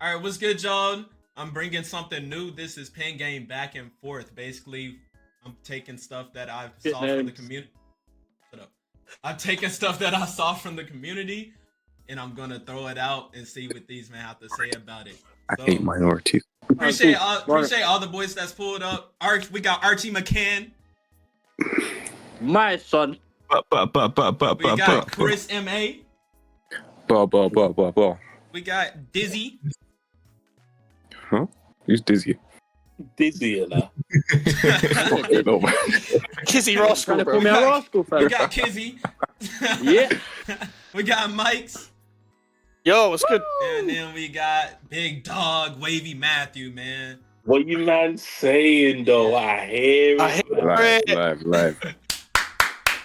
All right, what's good, y'all? I'm bringing something new. This is pen game back and forth. Basically, I'm taking stuff that I saw from the community. Shut up. I'm taking stuff that I saw from the community, and I'm gonna throw it out and see what these men have to say about it. So, I hate minorities. Appreciate all the boys that's pulled up. We got Archie McCann. My son. We got Chris M.A. We got Dizzy. Huh? Who's Dizzy? Dizzy, now. Kizzy Rascal, bro. We got Kizzy. Yeah. We got Mike's. Yo, what's good? And then we got Big Dog Wavy Matthew, man. What you man saying though? I hear it. Live.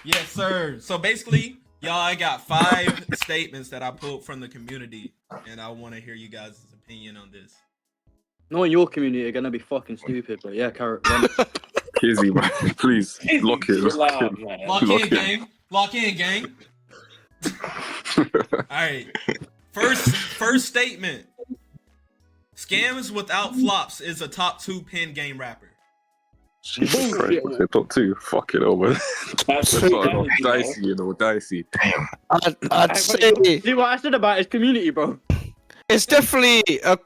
Yes, sir. So basically, y'all, I got 5 statements that I pulled from the community, and I want to hear you guys' opinion on this. No, in your community are gonna be fucking stupid, but yeah, carrot. Kizzy, man, please lock it. Lock in, gang. All right. First statement. Scams without flops is a top 2 pen game rapper. Jesus Christ, top 2. Fuck it over. That's dicey. Damn. I'd say. See what I said about his community, bro. It's definitely a.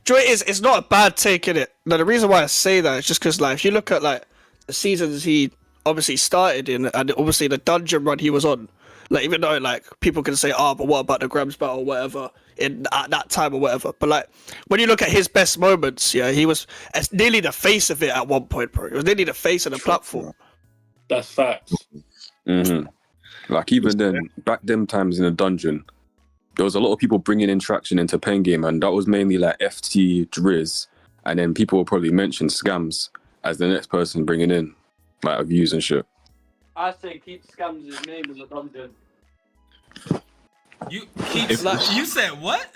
It's not a bad take in it. Now the reason why I say that is just because, like, if you look at like the seasons he obviously started in, and obviously the dungeon run he was on, like, even though like people can say, but what about the Grams battle or whatever at that time or whatever, but like when you look at his best moments, yeah, he was nearly the face of it at one point, bro. He was nearly the face of the platform. That's facts. Mm-hmm. Like even then, back them times in the dungeon, there was a lot of people bringing in traction into pen game, and that was mainly like FT, Driz, and then people will probably mention Scams as the next person bringing in like views and shit. I say keep Scams' name in the dungeon. You said what?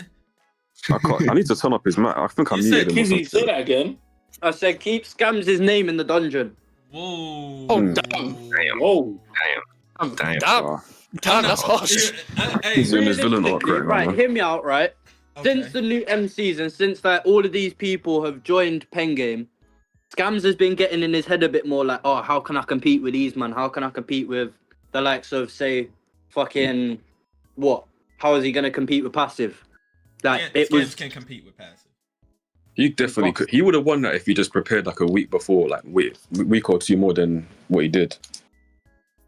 I need to turn up his mic. I think I'm muted. Kizzy, say that again. I said keep Scams' name in the dungeon. Whoa. Oh, damn. Whoa. Damn, that's harsh. He's doing his villain arc right, hear me out, right? Okay. Since the new MCs and since that all of these people have joined Pen Game, Scams has been getting in his head a bit more like, oh, how can I compete with these, man? How can I compete with the likes of, say, fucking, what? How is he going to compete with Passive? Like, Scams can compete with Passive. He definitely could. He would have won that if he just prepared like a week before, like week or 2 more than what he did.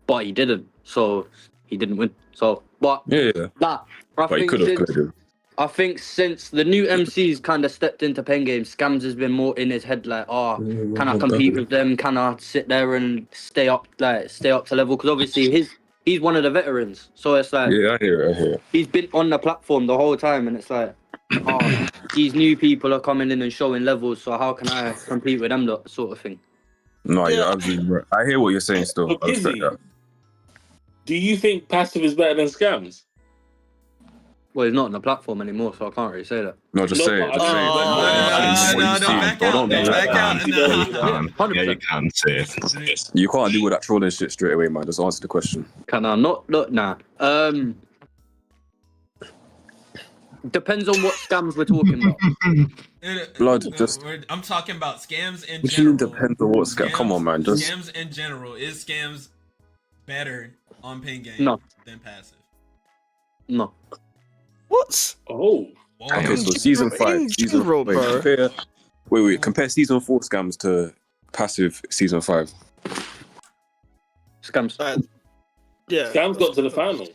But he didn't, so he didn't win. So, but yeah. But he could have. I think since the new MCs kind of stepped into Pen Game, Scams has been more in his head like, can I compete with them? Can I sit there and stay up to level? Because obviously he's one of the veterans, so it's like, yeah, I hear it. He's been on the platform the whole time, and it's like, these new people are coming in and showing levels, so how can I compete with them, that sort of thing. No, yeah, absolutely right. I hear what you're saying still. But Kizzy, do you think Passive is better than Scams? Well, he's not on the platform anymore, so I can't really say that. No, just say it. No, back out. No. Yeah, you can say it. You can't do all that trolling shit straight away, man. Just answer the question. Can I? Nah. Depends on what scams we're talking about. Blood, I'm talking about scams in what general. Depends on what scam. Come on, man. Scams in general. Is scams better on Pen Game than Passive? No. What? Oh. Okay, so season 5. Compare season 4 scams to Passive season 5. Scams. Yeah. Scams got to the final.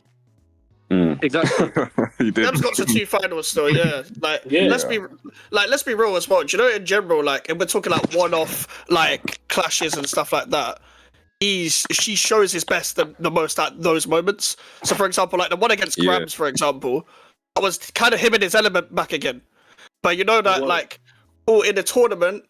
Exactly. He did. Scams got to 2 finals still, yeah. Let's be real as well. Do you know, in general, like, if we're talking like one-off like clashes and stuff like that, she shows his best the most at those moments. So for example, like the one against Grams, for example, I was kind of him in his element back again. But you know that like in the tournament,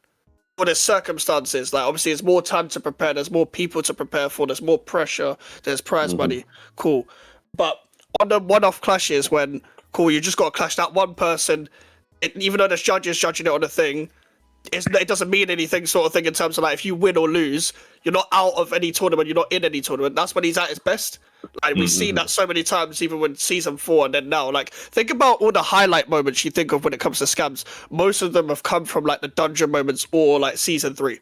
or there's circumstances, like obviously there's more time to prepare, there's more people to prepare for, there's more pressure, there's prize money, cool. But on the one-off clashes when you just got to clash that one person, even though there's judges judging it on a thing, it doesn't mean anything sort of thing in terms of like if you win or lose, you're not out of any tournament, you're not in any tournament. That's when he's at his best. Like we've seen that so many times, even when season 4 and then now. Like think about all the highlight moments you think of when it comes to scams. Most of them have come from like the dungeon moments or like season 3.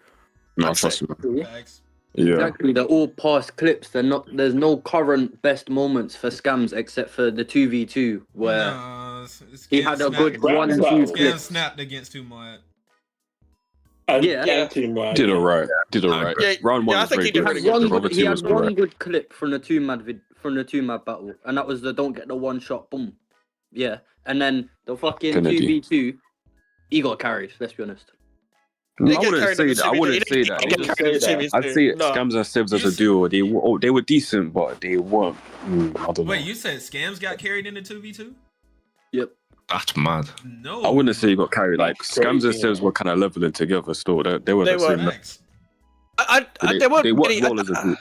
No, trust me. Facts. Yeah. Exactly, they're all past clips. They're not. There's no current best moments for scams except for the 2v2 where he had a good 1-2 clip. Scam snapped against Tumad. Yeah. Did alright. Yeah, Round 1 I was think very he did good. really good. He had one good clip from the 2-mad battle, and that was the don't get the one shot boom. Yeah, and then the fucking Kennedy. 2v2, he got carried. Let's be honest. No, I wouldn't say that. I wouldn't say that. I'd say Scams and Sibs as a duo, they were decent, but they weren't. I don't know. Wait, you said Scams got carried into 2v2? Yep. That's mad. No. I wouldn't say he got carried. Like Scams and Sibs were kind of leveling together still. They were the same. Facts. There weren't They many, well as a group.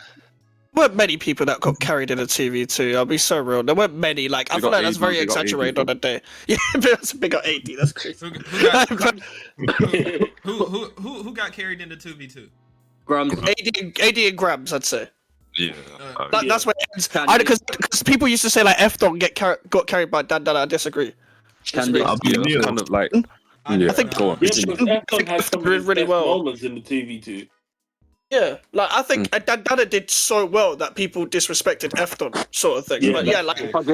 weren't many people that got carried in a TV2. I'll be so real. There weren't many. Like I They feel got like that's 80, very they got 80 exaggerated on a day. Yeah, but that's a big 80. That's crazy. Who got carried into 2v2? Grams. AD and Grams, I'd say. Yeah. That's what it ends. Because people used to say like F don't got carried by Dan. I disagree. Candy. I'll be real. Kind of like. I Yeah, think- go on. Yeah, because F-Dog had some of his really best well. moments in the TV2. Yeah, like I think Dana did so well that people disrespected Efton sort of thing. Yeah, but yeah, like, but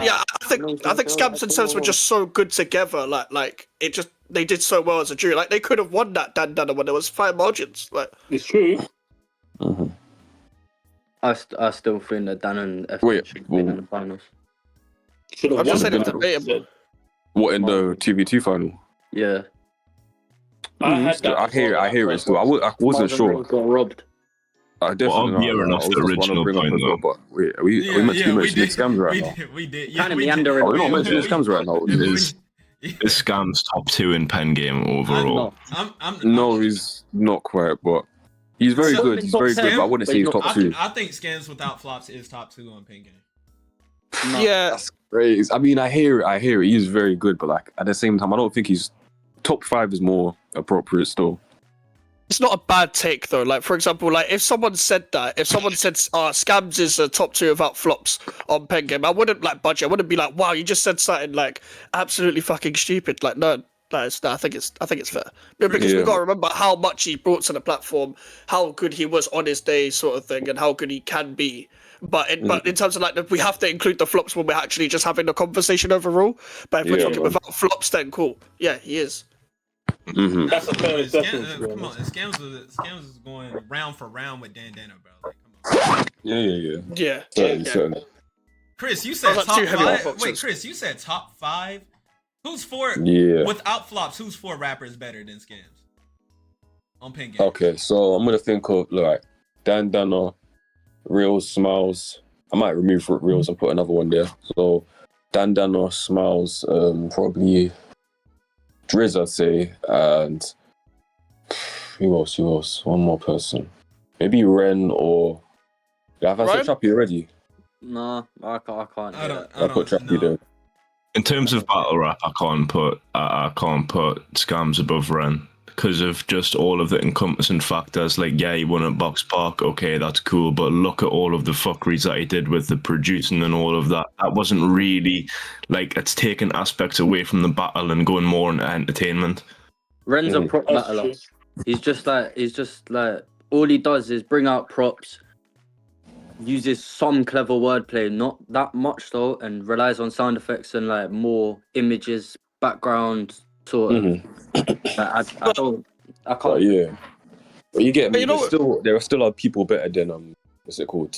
yeah, I think Scams and Sebs were just so good together. Like it just they did so well as a duo. Like they could have won that Dana when there was 5 margins. Like It's true. Mhm. I still think that Dan and F Wait, should be in the finals. Should have I'm just won. saying it's been- debatable. What in the TV2 final? Yeah. I hear it still. I wasn't sure. Got robbed. I definitely Well, I'm veering I off was the just wanna original bring up point, as well, though. but wait, are we meant to be mentioning Scams right now? We did. Kinda we did. meandering. Oh, we're not mentioning Scams right now. Is Scams top 2 in pen game overall? No, he's not quite, but he's very So- good. He's very good, but I wouldn't say he's top 2. I think Scams without flops is top 2 on Pen Game. No. Yeah, That's great. I mean, I hear it. He's very good, but like at the same time, I don't think he's top 5 is more appropriate still. it's not a bad take though. Like for example, like if someone said Scams is a top 2 without flops on Pen Game, I wouldn't like budge. I wouldn't be like, wow, you just said something like absolutely fucking stupid. Like no, I think it's fair because we've got to remember how much he brought to the platform, how good he was on his day, sort of thing, and how good he can be. But in terms of like we have to include the flops when we're actually just having the conversation overall. But if we're talking without flops, then cool. Yeah, he is. Mm-hmm. That's a fair assessment. Come on, Scams is going round for round with Dan Dano, bro. Like, come on. Yeah. Certainly. Chris, you said I was top like, 2 heavy 5. boxes. Wait, Chris, you said top 5. Who's 4 Yeah. without flops? Who's 4 rappers better than Scams on Pen Game? Okay, so I'm gonna think of like Dan Dano, Reels, Smiles. I might remove Reels and put another one there. So Dan Dano, Smiles, probably Driz, I'd say, and who else? One more person. Maybe Ren or have I said Trappy already? No, I can't. I'll put Trappy there. In terms of battle rap, I can't put Scams above Ren because of just all of the encompassing factors. Like, yeah, he won at Box Park. Okay, that's cool. But look at all of the fuckeries that he did with the producing and all of that. That wasn't really like it's taking aspects away from the battle and going more into entertainment. Ren's a prop battler. He's just like all he does is bring out props, uses some clever wordplay, not that much though, and relies on sound effects and like more images, background sort of. Like, I can't. But yeah, but you get me. But There are still people better than what's it called?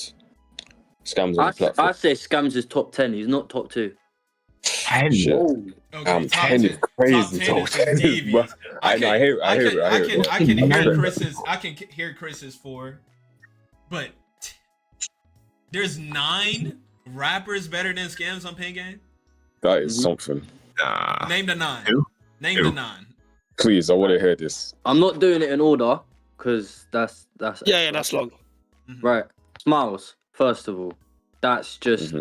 Scams on the platform. I say Scams is top 10. He's not top 2. 10. Shit. Okay, top 10 is crazy. Top 10 is devious. I hear it. I can hear Chris's 4, but there's 9 rappers better than Scams on Pen Game. That is something. Name the 9. Who? Name the 9. Please, I want to hear this. I'm not doing it in order because that's Yeah, that's long. right. Smiles, first of all, that's just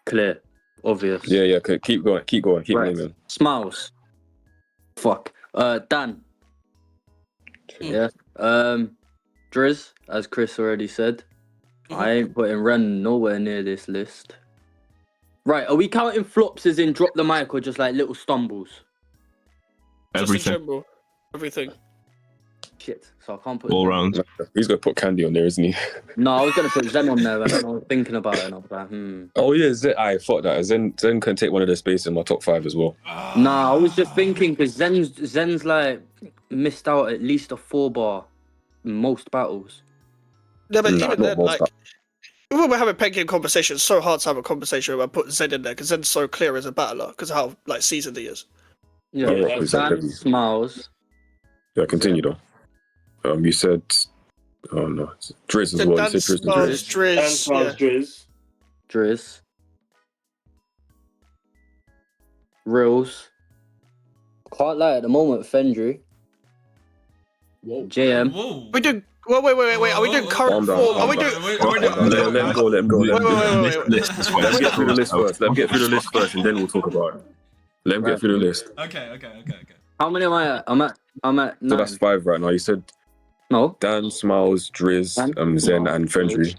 clear, obvious. Yeah. Keep going. Keep Right. naming. Smiles. Fuck. Dan. Yeah. Driz, as Chris already said, I ain't putting Ren nowhere near this list. Right, are we counting flops as in drop the mic or just like little stumbles? Just in Everything. general. Everything. Shit, so I can't put All Zen. round. He's gonna put Candy on there, isn't he? No, I was gonna put Zen on there, and I was thinking about it, and I was like, Oh yeah, Zen. I thought that Zen can take one of the spaces in my top 5 as well. Nah, I was just thinking because Zen's like missed out at least a 4-bar in most battles. Yeah, but Nah, even not then, most like, when we're having pen game conversations, it's so hard to have a conversation where I put Zen in there because Zen's so clear as a battler because of how like seasoned he is. Yeah, Yeah, Zen, Smiles. Yeah, continue though. You said, oh no, Driz as well. You said Driz and Driz. Dan Smiles, Driz. Driz. Reels. Quite like at the moment, Fendry. Whoa. JM. Whoa. We do. Wait. Are we doing current Calm down, form? calm Are we down. doing? Let him go. Wait. Let's get through the list first. Let's get through the list first, and then we'll talk about it. Let him get through the list. Okay. How many am I at? I'm at So 9. that's 5 right now. You said No. Dan, Smiles, Driz, Dan, Zen, and Fendry.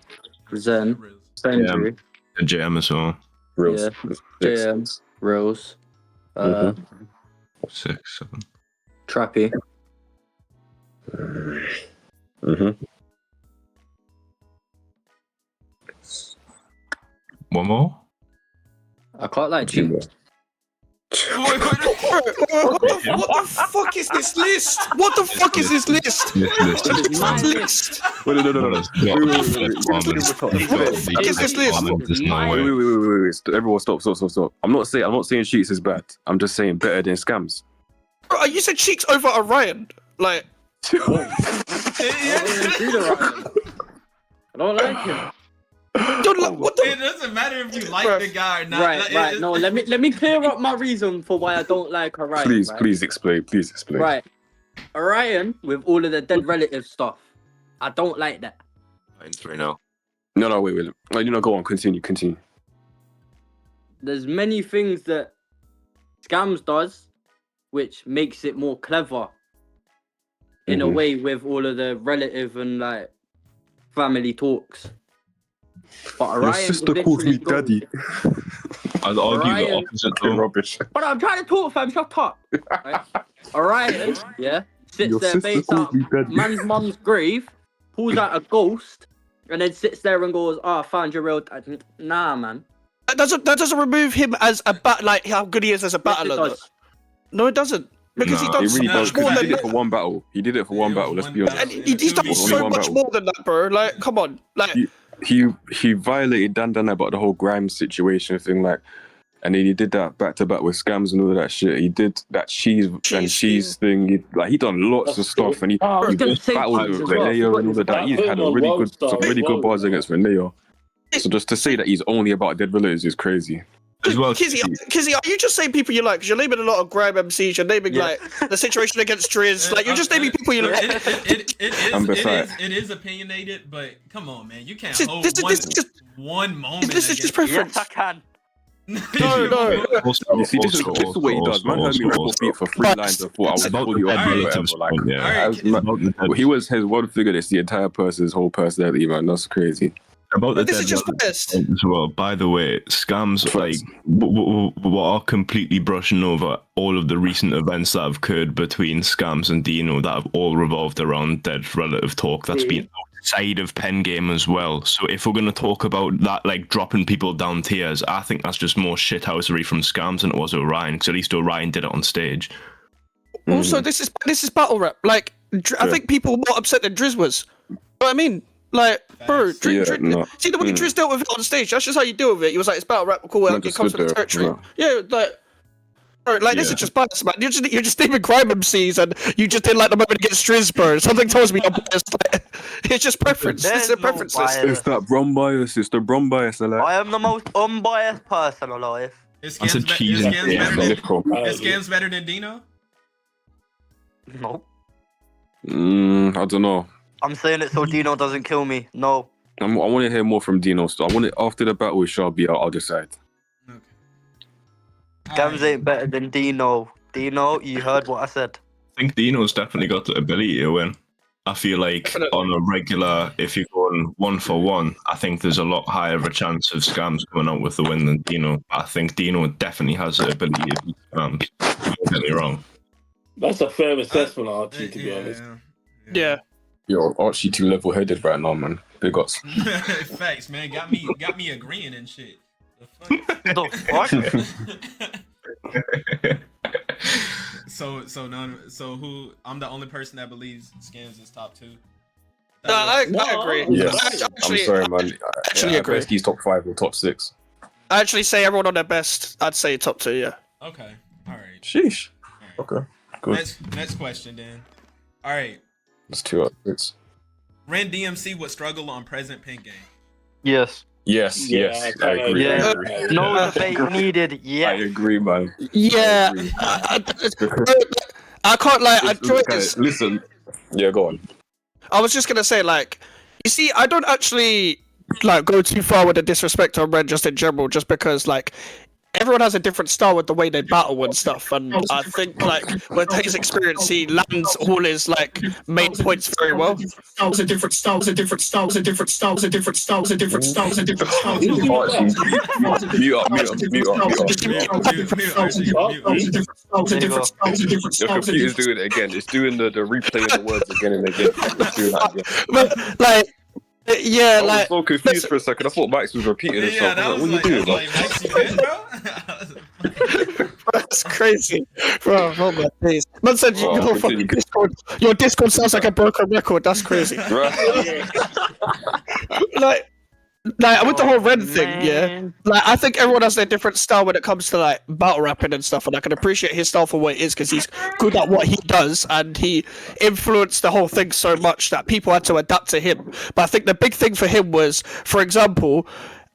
Zen. Fendry. The JM as well. Reels. Yeah. 6. JM. Reels. Mhm. 6, 7. Trappy. One more? I quite like Cheeks. What the fuck is this list? What the fuck is this list? My List. Wait, no. Is this list? There's no way. Wait. Everyone, stop. I'm not saying Cheats is bad. I'm just saying better than Scams. Bro, you said Cheeks over Orion. Like, I don't like him. dude, like, what It the? doesn't matter if you like Bruh. the guy or not. Right. No, let me clear up my reason for why I don't like Orion. Please explain. Right. Orion, with all of the dead relative stuff, I don't like that. 9-3 now. No, wait. Go on. Continue. There's many things that Scams does, which makes it more clever in a way with all of the relative and like family talks. But Orion, Your sister calls me daddy. I'd argue the Orion- opposite Fucking though. rubbish. But I'm trying to talk, fam. Shut up. Right? Orion, yeah, sits Your there, sister based calls out me daddy. man's mum's grave, pulls out a ghost, and then sits there and goes, "Ah, found your real dad." Nah, man. That doesn't remove him as a like how good he is as a Yes, it battler. does. No, it doesn't. Because he Nah. does He really so does. much more He than did it for one battle. Let's be honest. and he's done Only so one much battle. more than that, bro. Like, come on, like. He violated Dan about the whole Grimes situation thing, like, and then he did that back to back with Scams and all of that shit. He did that cheese thing. He done lots of stuff, and he I was gonna say battled cheese with as well. Reneo and all of that. He had some really good bars Well against Reneo. So just to say that he's only about dead relatives is crazy. As well, Kizzy, are you just saying people you like? Because you're naming a lot of Grime MCs. You're naming like the situation against Driz. Like you're just naming people you like. It is opinionated, but come on, man, you can't hold one moment. This is just preference. Yes, I can. No. You see, this is what he does. Man heard me rap off beat for 3 lines and thought I was about fully the off dead beat or relatives. whatever. Like, Alright, he was his one figure. That's the entire person's whole personality, man. That's crazy. About the This dead is just relatives biased. as well. By the way, Scams like are completely brushing over all of the recent events that have occurred between Scams and Dino that have all revolved around dead relative talk. That's been outside of pen game as well. So if we're gonna talk about that, like dropping people down tiers, I think that's just more shithousery from Scams than it was Orion. Because at least Orion did it on stage. Also, this is battle rap. Like, I think people were more upset than Driz was. You know what I mean? Like, bro, see the way Driz dealt with it on stage. That's just how you deal with it. He was like, "It's battle rap, cool. It comes with the territory." Yeah, this is just bias, man. You're just naming Grime MCs, and you just didn't like the moment against Driz, bro. Something tells me I'm biased. It's just preference. This is a preference list. It's that Brom bias. It's the Brom bias. I am the most unbiased person alive. Is That's a cheesy Scams better than Dino? No. I don't know. I'm saying it so Dino doesn't kill me. No. I want to hear more from Dino. So I want it after the battle with Sharby. I'll decide. Okay. Scams ain't better than Dino. Dino, you heard what I said. I think Dino's definitely got the ability to win. I feel like Definitely. on a regular, if you're going 1-for-1, I think there's a lot higher of a chance of Scams coming out with the win than Dino. I think Dino definitely has the ability to beat Scams. Don't get me wrong. That's a fair assessment, Archie, to be honest. Yeah. Yo, Archie too level-headed right now, man. Big ups. Facts, man. Got me agreeing and shit. The fuck? So who? I'm the only person that believes Scams is top 2. I agree. Yes. Actually, I'm sorry, man. actually agree. I best he's top 5 or top 6. I actually say everyone on their best. I'd say top 2. Yeah. Okay. All right. Sheesh. All right. Okay. Good. Next question, then. All right. It's 2 out of 6. Ren DMC would struggle on present pen game. Yes. Yes. Yeah, Yes. I agree. Yeah. I agree. No debate needed. I Yeah. agree, man. Yeah. I can't lie. I enjoy this. Listen. Yeah, go on. I was just gonna say, like, you see, I don't actually like go too far with the disrespect on Ren just in general, just because like everyone has a different style with the way they battle and stuff, and I think like with his experience, he lands all his like main points very well. Styles are different styles are different styles are different styles are different styles are different styles are different styles. Mute up. Your computer's doing it again. It's doing the replay of the words again and again. It's doing that again. But like, yeah, I was like. so confused for a second. I thought Max was repeating himself. Yeah, that was What are you doing, like Max, you good, bro? That's crazy, bro. Oh my days. Man said Oh, your fucking Discord. Your Discord sounds like a broken record. That's crazy. Right. Like with the whole Ren thing, yeah. Like I think everyone has their different style when it comes to like battle rapping and stuff, and I can appreciate his style for what it is because he's good at what he does, and he influenced the whole thing so much that people had to adapt to him. But I think the big thing for him was, for example,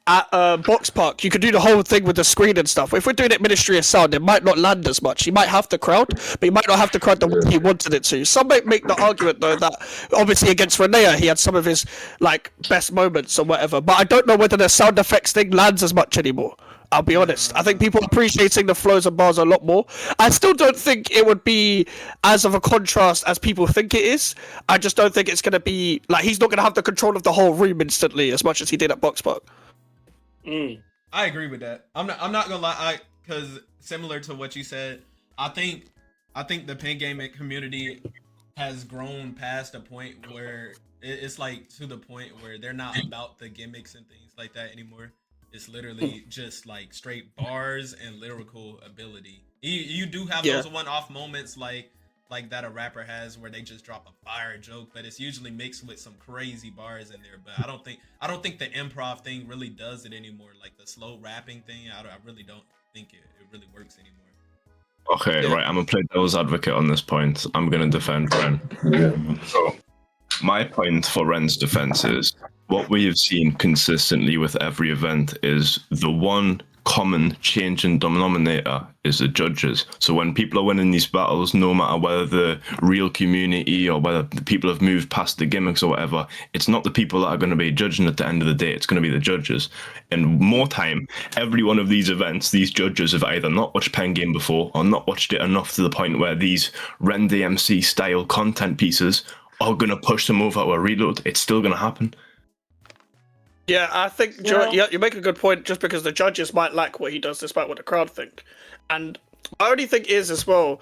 at Box Park, you could do the whole thing with the screen and stuff. If we're doing it Ministry of Sound, it might not land as much. He might have the crowd, but he might not have the crowd the way he wanted it to. Some might make the argument though that obviously against Renea, he had some of his like best moments or whatever. But I don't know whether the sound effects thing lands as much anymore. I'll be honest. I think people are appreciating the flows and bars a lot more. I still don't think it would be as of a contrast as people think it is. I just don't think it's going to be like he's not going to have the control of the whole room instantly as much as he did at Box Park. I agree with that. I'm not gonna lie, because similar to what you said, I think the pen gaming community has grown past a point where it's like to the point where they're not about the gimmicks and things like that anymore. It's literally just like straight bars and lyrical ability. You do have those one-off moments like that a rapper has where they just drop a fire joke, but it's usually mixed with some crazy bars in there. But I don't think the improv thing really does it anymore. Like the slow rapping thing, I really don't think it really works anymore. Okay, right. I'm gonna play devil's advocate on this point. I'm gonna defend Ren. So, my point for Ren's defense is what we have seen consistently with every event is the one common change in denominator is the judges. So when people are winning these battles, no matter whether the real community or whether the people have moved past the gimmicks or whatever, it's not the people that are going to be judging at the end of the day, it's going to be the judges. And more time, every one of these events, these judges have either not watched Pen Game before or not watched it enough to the point where these Ren DMC style content pieces are going to push them over to a reload. It's still going to happen. Yeah, I think you make a good point just because the judges might like what he does despite what the crowd think. And my only thing is as well,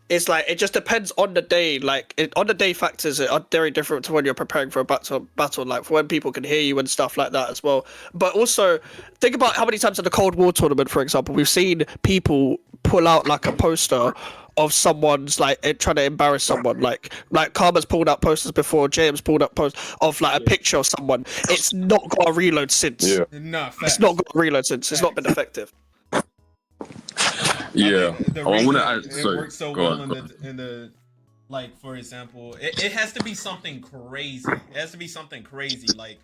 is like it just depends on the day. Like on the day factors are very different to when you're preparing for a battle, like for when people can hear you and stuff like that as well. But also think about how many times in the Cold War tournament, for example, we've seen people pull out like a poster of someone's like trying to embarrass someone, like Karma's pulled out posters before, James pulled up posters of like a picture of someone. It's not got a reload since. Yeah. No, it's not got a reload since. It's not been effective. Yeah. I want to add. It works so well in the like, for example, it has to be something crazy. It has to be something crazy, like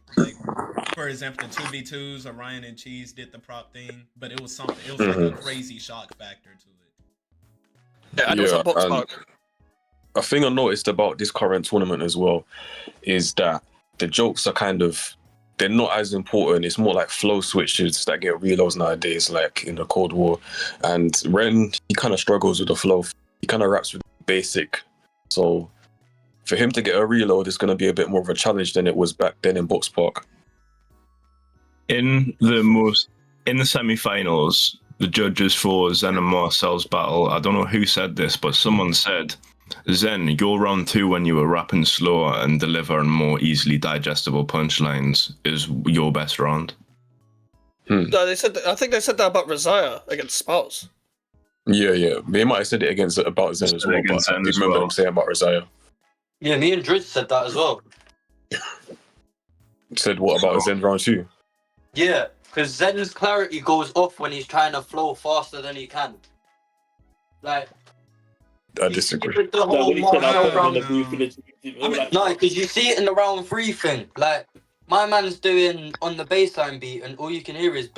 for example, the 2v2s, Orion and Cheese did the prop thing, but it was something. It was like a crazy shock factor to it. Yeah, and it was a box park. A thing I noticed about this current tournament as well is that the jokes are they're not as important. It's more like flow switches that get reloads nowadays, like in the Cold War. And Ren, he kind of struggles with the flow. He kind of raps with basic. So for him to get a reload is going to be a bit more of a challenge than it was back then in Box Park. In the semi-finals, the judges for Zen and Marcel's battle, I don't know who said this, but someone said, Zen, your round 2 when you were rapping slower and delivering more easily digestible punchlines is your best round. No, I think they said that about Rosiah against Spouse. Yeah. They might have said it about Zen as well, but I do remember them saying about Rosiah. Yeah, me and Driz said that as well. Said what about Zen round 2? Yeah, because Zen's clarity goes off when he's trying to flow faster than he can. Like, I disagree. with the whole Marcel round. No, because you see it in the round 3 thing. Like, my man's doing on the baseline beat, and all you can hear is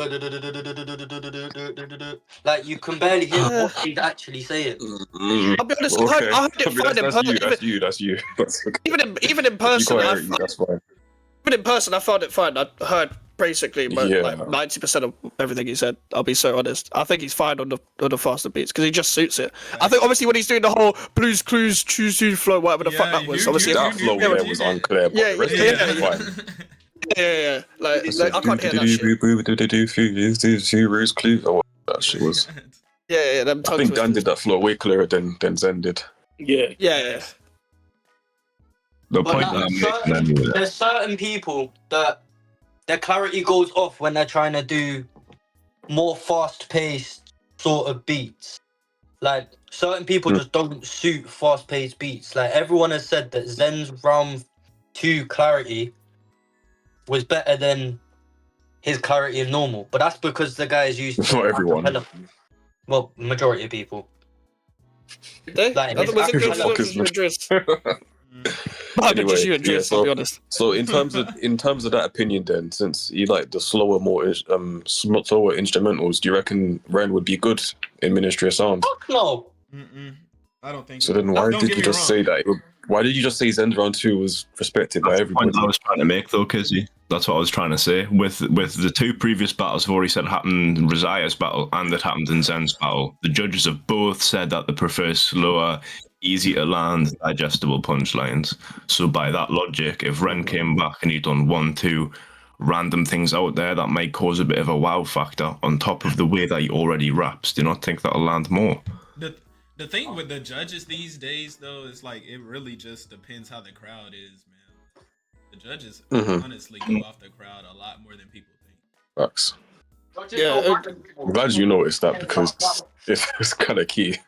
like you can barely hear what he's actually saying. I'll be honest, I heard it fine in person. That's you. Even in person, that's fine. Even in person, I found it fine. I heard basically like 90% of everything he said. I'll be so honest. I think he's fine on the faster beats because he just suits it. I think obviously when he's doing the whole Blues Clues Choose flow, whatever the fuck that was, obviously that flow was unclear. But the rest of it was fine. Yeah. Like I can't hear that shit. Or what that shit was. Yeah. I think Dan did that flow way clearer than Zen did. Yeah. The point that I'm making anyway. There's certain people that their clarity goes off when they're trying to do more fast-paced sort of beats. Like, certain people just don't suit fast-paced beats. Like, everyone has said that Zen's round 2 clarity was better than his clarity in normal. But that's because the guy is used to... Not everyone. Well, majority of people. Like, Anyway, just you and Driz, I'll be honest. So in terms of that opinion, then, since you like the slower instrumentals, do you reckon Ren would be good in Ministry of Sound? Fuck no. I don't think so. Then why did you just say that? Why did you just say Zen round 2 was respected by everybody? That's the point I was trying to make, though, Kizzy. That's what I was trying to say. With the 2 previous battles, I've already said happened in Rosiah's battle and that happened in Zen's battle. The judges have both said that they prefer slower, easy to land, digestible punchlines. So by that logic, if Ren came back and he'd done 1, 2 random things out there, that might cause a bit of a wow factor on top of the way that he already raps. Do you not think that'll land more? The thing with the judges these days, though, is like it really just depends how the crowd is, man. The judges honestly go off the crowd a lot more than people think. Facts. Yeah, I'm glad you noticed that because it's kind of key.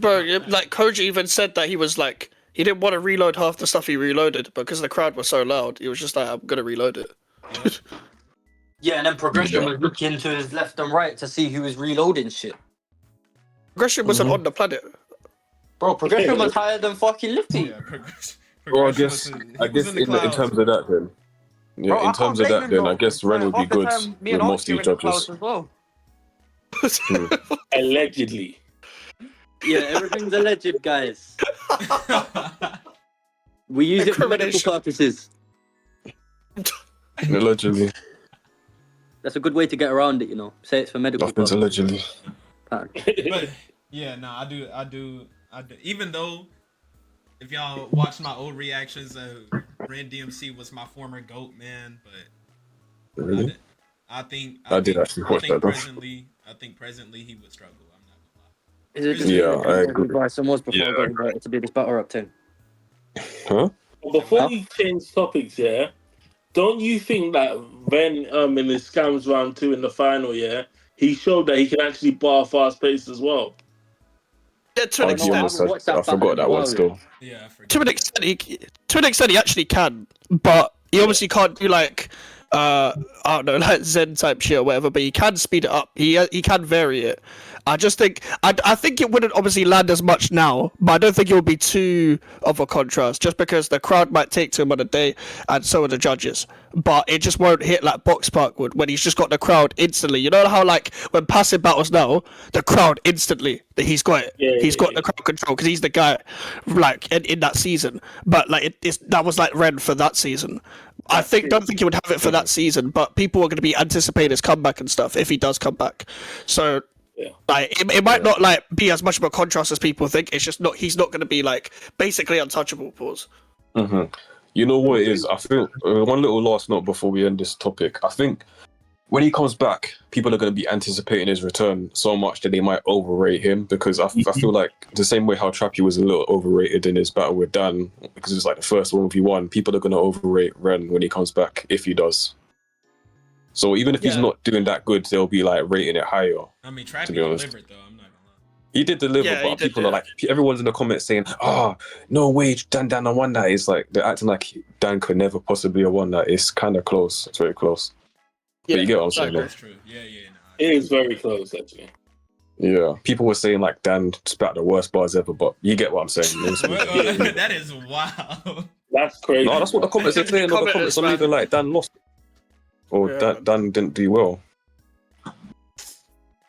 Bro, like Koji even said that he was like he didn't want to reload half the stuff he reloaded because the crowd was so loud. He was just like, I'm gonna reload it. Yeah, and then Progression was looking to his left and right to see who was reloading shit. Progression wasn't on the planet. Bro, Progression was higher than fucking Lippy. Yeah, Well, I guess in terms of that, then. Yeah, Bro, in terms of that, then I guess Ren would be good with most of these judges. Well. Allegedly. Yeah, everything's alleged, guys. We use it for medical purposes. Allegedly. That's a good way to get around it, you know. Say it's for medical Nothing's purposes. allegedly. But yeah, no, I do. Even though, if y'all watch my old reactions, Ren DMC was my former GOAT, man. But Really? I think presently he would struggle. I'm not gonna lie. Is it just I agree. advice and was before I got invited to do this battle rap thing? Huh? Before you change topics, yeah, don't you think that Ren in his scams round 2 in the final, yeah, he showed that he can actually bar fast pace as well? Yeah, to an extent. I forgot that one still. Yeah, I forgot. To an extent, he actually can, but he obviously can't do like I don't know, like Zen type shit or whatever. But he can speed it up. He can vary it. I just think I think it wouldn't obviously land as much now, but I don't think it would be too of a contrast, just because the crowd might take to him on a day, and so are the judges. But it just won't hit like Box Park would, when he's just got the crowd instantly. You know how like when passive battles now, the crowd instantly he's got it. He's got the crowd control because he's the guy, like in that season. But like that was like Ren for that season. I don't think he would have it for that season, but people are going to be anticipating his comeback and stuff if he does come back. So Yeah. Like it might not like be as much of a contrast as people think. It's just not. He's not going to be like basically untouchable. Pause. You know what it is? I feel one little last note before we end this topic. I think when he comes back, people are going to be anticipating his return so much that they might overrate him because I feel like the same way how Trappy was a little overrated in his battle with Dan because it's like the first 1v1, people are going to overrate Ren when he comes back if he does. So even if he's not doing that good, they'll be like rating it higher. I mean, Trappy delivered though. I'm not gonna lie. He did deliver, but people are like, everyone's in the comments saying, no way, Dan won that. It's like, they're acting like Dan could never possibly have won that. It's kind of close. It's very close. Yeah, but you get what I'm saying. That's true. Yeah. It is very close, actually. Yeah, people were saying like Dan spat the worst bars ever, but you get what I'm saying. That is wild. That's crazy. No, that's what the comments are saying. The comments are even like Dan lost, or Dan didn't do well.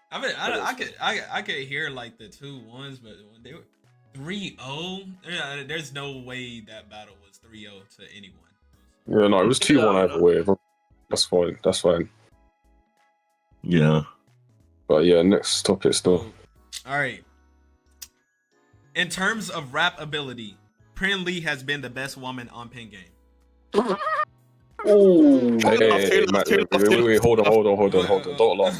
I mean, I could hear like the 2-1s, but when they were 3-0, there's no way that battle was 3-0 to anyone. Yeah, no, it was 2-1 either way. That's fine. That's fine. Yeah. But yeah, next topic still. All right. In terms of rap ability, Prin Lee has been the best woman on Pen Game. Hey, wait, hold on. Don't laugh.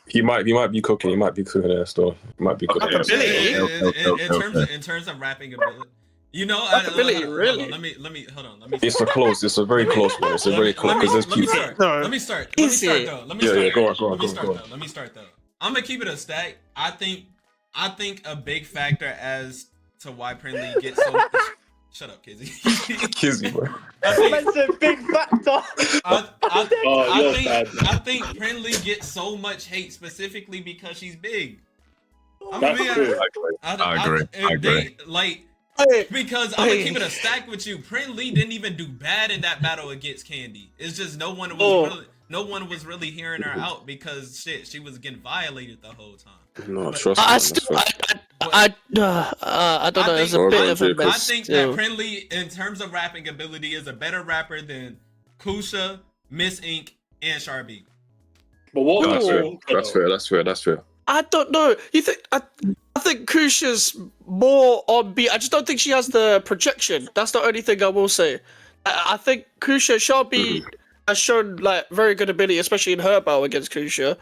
He might be cooking. He might be cooking there still. He might be cooking. In terms of rapping ability, you know, really. Let me hold on. It's a very close one. It's a very close because there's people. Let me start though. I'm gonna keep it a stack. I think a big factor as to why Prin Lee gets so. Shut up, Kizzy. Kizzy, bro. That's a big factor. I think Prin Lee gets so much hate specifically because she's big. That's true. I agree. Because I'm gonna keep it a stack with you. Prin Lee didn't even do bad in that battle against Candy. It's just no one was really hearing her out because she was getting violated the whole time. No, trust me. I don't know. It's a bit of a mess. I think that Prin Lee, in terms of rapping ability, is a better rapper than Kusha, Miss Ink, and Sharby. But what? That's fair. I don't know. You think I think Kusha's more on beat. I just don't think she has the projection. That's the only thing I will say. I think Sharby has shown like very good ability, especially in her battle against Kusha.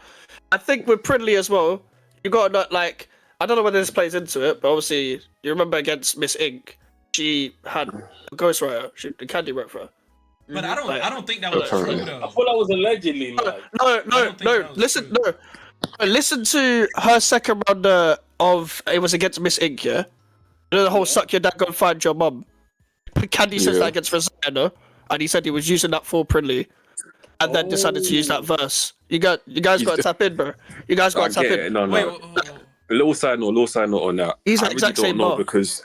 I think with Prin Lee as well, you got to like. I don't know whether this plays into it, but obviously you remember against Miss Ink, she had a ghostwriter. The Candy wrote for her. But I don't think that was true though. I thought that was allegedly. No. Listen to her second round of it was against Miss Ink. Yeah, you know the whole suck your dad go find your mum. Candy says that against Rosana, and he said he was using that for Prin Lee, and then decided to use that verse. You guys got to tap in, bro. You guys got to tap in. No. Wait. A little side note on that. He's I the really exact don't same know bar.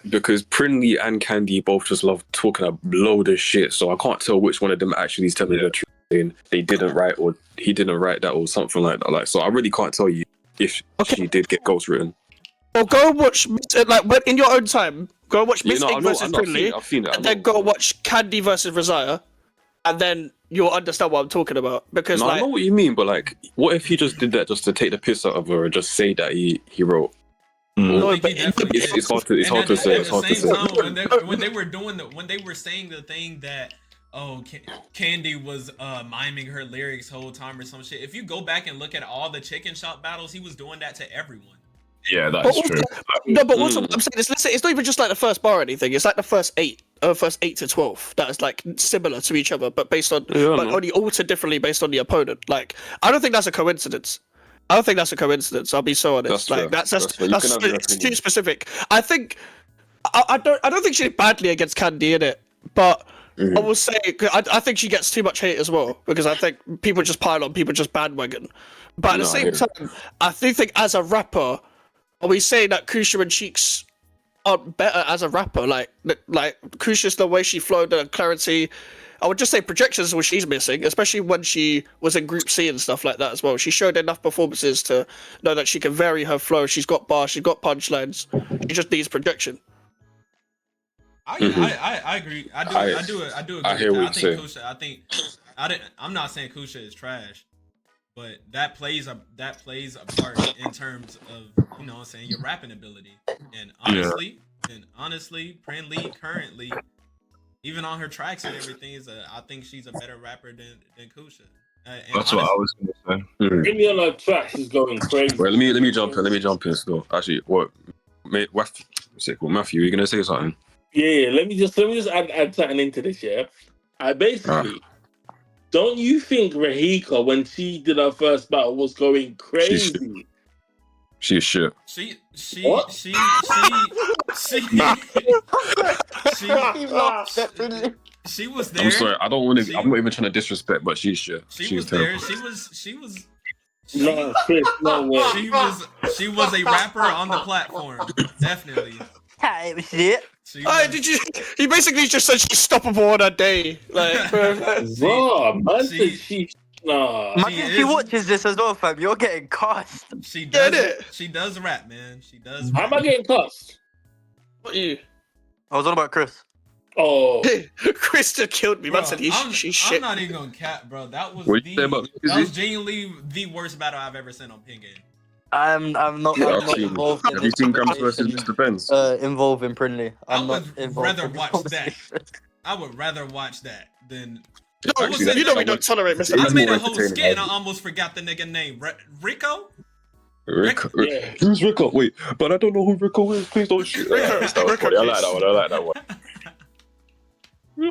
because Prin Lee and Candy both just love talking a load of shit. So I can't tell which one of them actually is telling the truth. Saying they didn't write or he didn't write that or something like that. So I really can't tell you if she did get ghost written. Well, go watch in your own time. Go watch Miss Ink versus Prin Lee, and then go watch Candy versus Rosaya, and then you'll understand what I'm talking about. Because I know what you mean, but like, what if he just did that just to take the piss out of her and just say that he wrote? No, but it's hard to say. When they were saying the thing that Candy was miming her lyrics whole time or some shit. If you go back and look at all the chicken shop battles, he was doing that to everyone. Yeah, that's true. No, but also what I'm saying is, listen, it's not even just like the first bar or anything. It's like the first 8 to 12 that is like similar to each other, but based on, but only altered differently based on the opponent. Like, I don't think that's a coincidence. I'll be so honest. That's too specific. I think I don't think she did badly against Candy in it, but I will say I think she gets too much hate as well because I think people just pile on, people just bandwagon. But at the same time, I do think as a rapper, are we saying that Kusha and Cheeks aren't better as a rapper? Like Kusha's the way she flowed, the clarity. I would just say projections is what she's missing, especially when she was in Group C and stuff like that as well. She showed enough performances to know that she can vary her flow. She's got bars, she's got punchlines. She just needs projection. I agree. I do agree. I hear what you're saying. Kusha. I'm not saying Kusha is trash. but that plays a part in terms of, you know what I'm saying, your rapping ability. And honestly, Prin Lee currently, even on her tracks and everything, I think she's a better rapper than Kusha. That's what I was gonna say. Really on her tracks is going crazy. Well, let me jump in. Let me jump in still. Actually, what? What's it called? Matthew, you gonna say something? Yeah. Let me just add something into this. Yeah, I basically. Don't you think Rahika, when she did her first battle, was going crazy? She's shit. She What? she was there. I'm sorry. I don't want to. I'm not even trying to disrespect, but she's shit. She was there. She was. No, Chris, no way. She was a rapper on the platform. Definitely. Shit. Did you? He basically just said she's stoppable on a day. Like, Bro, man, nah. She watches this as well, fam. You're getting cussed. She does rap, man. She does. How am I getting cussed? what you? I was on about Chris. Oh, Chris just killed me. Bro, Man said she's I'm shit. not even gonna cap, bro. That was genuinely the worst battle I've ever seen on Pin Game. I'm not involved. Have you seen Grams versus Mr. Benz? Involving Prinley. I would rather watch that. I would rather watch that than. No, you know we don't tolerate Mr. I made a more whole entertaining, skit and I almost forgot the nigga name. Rico? Rico. Yeah. Who's Rico? Wait, but I don't know who Rico is. Please don't shoot. Rico, I like that one.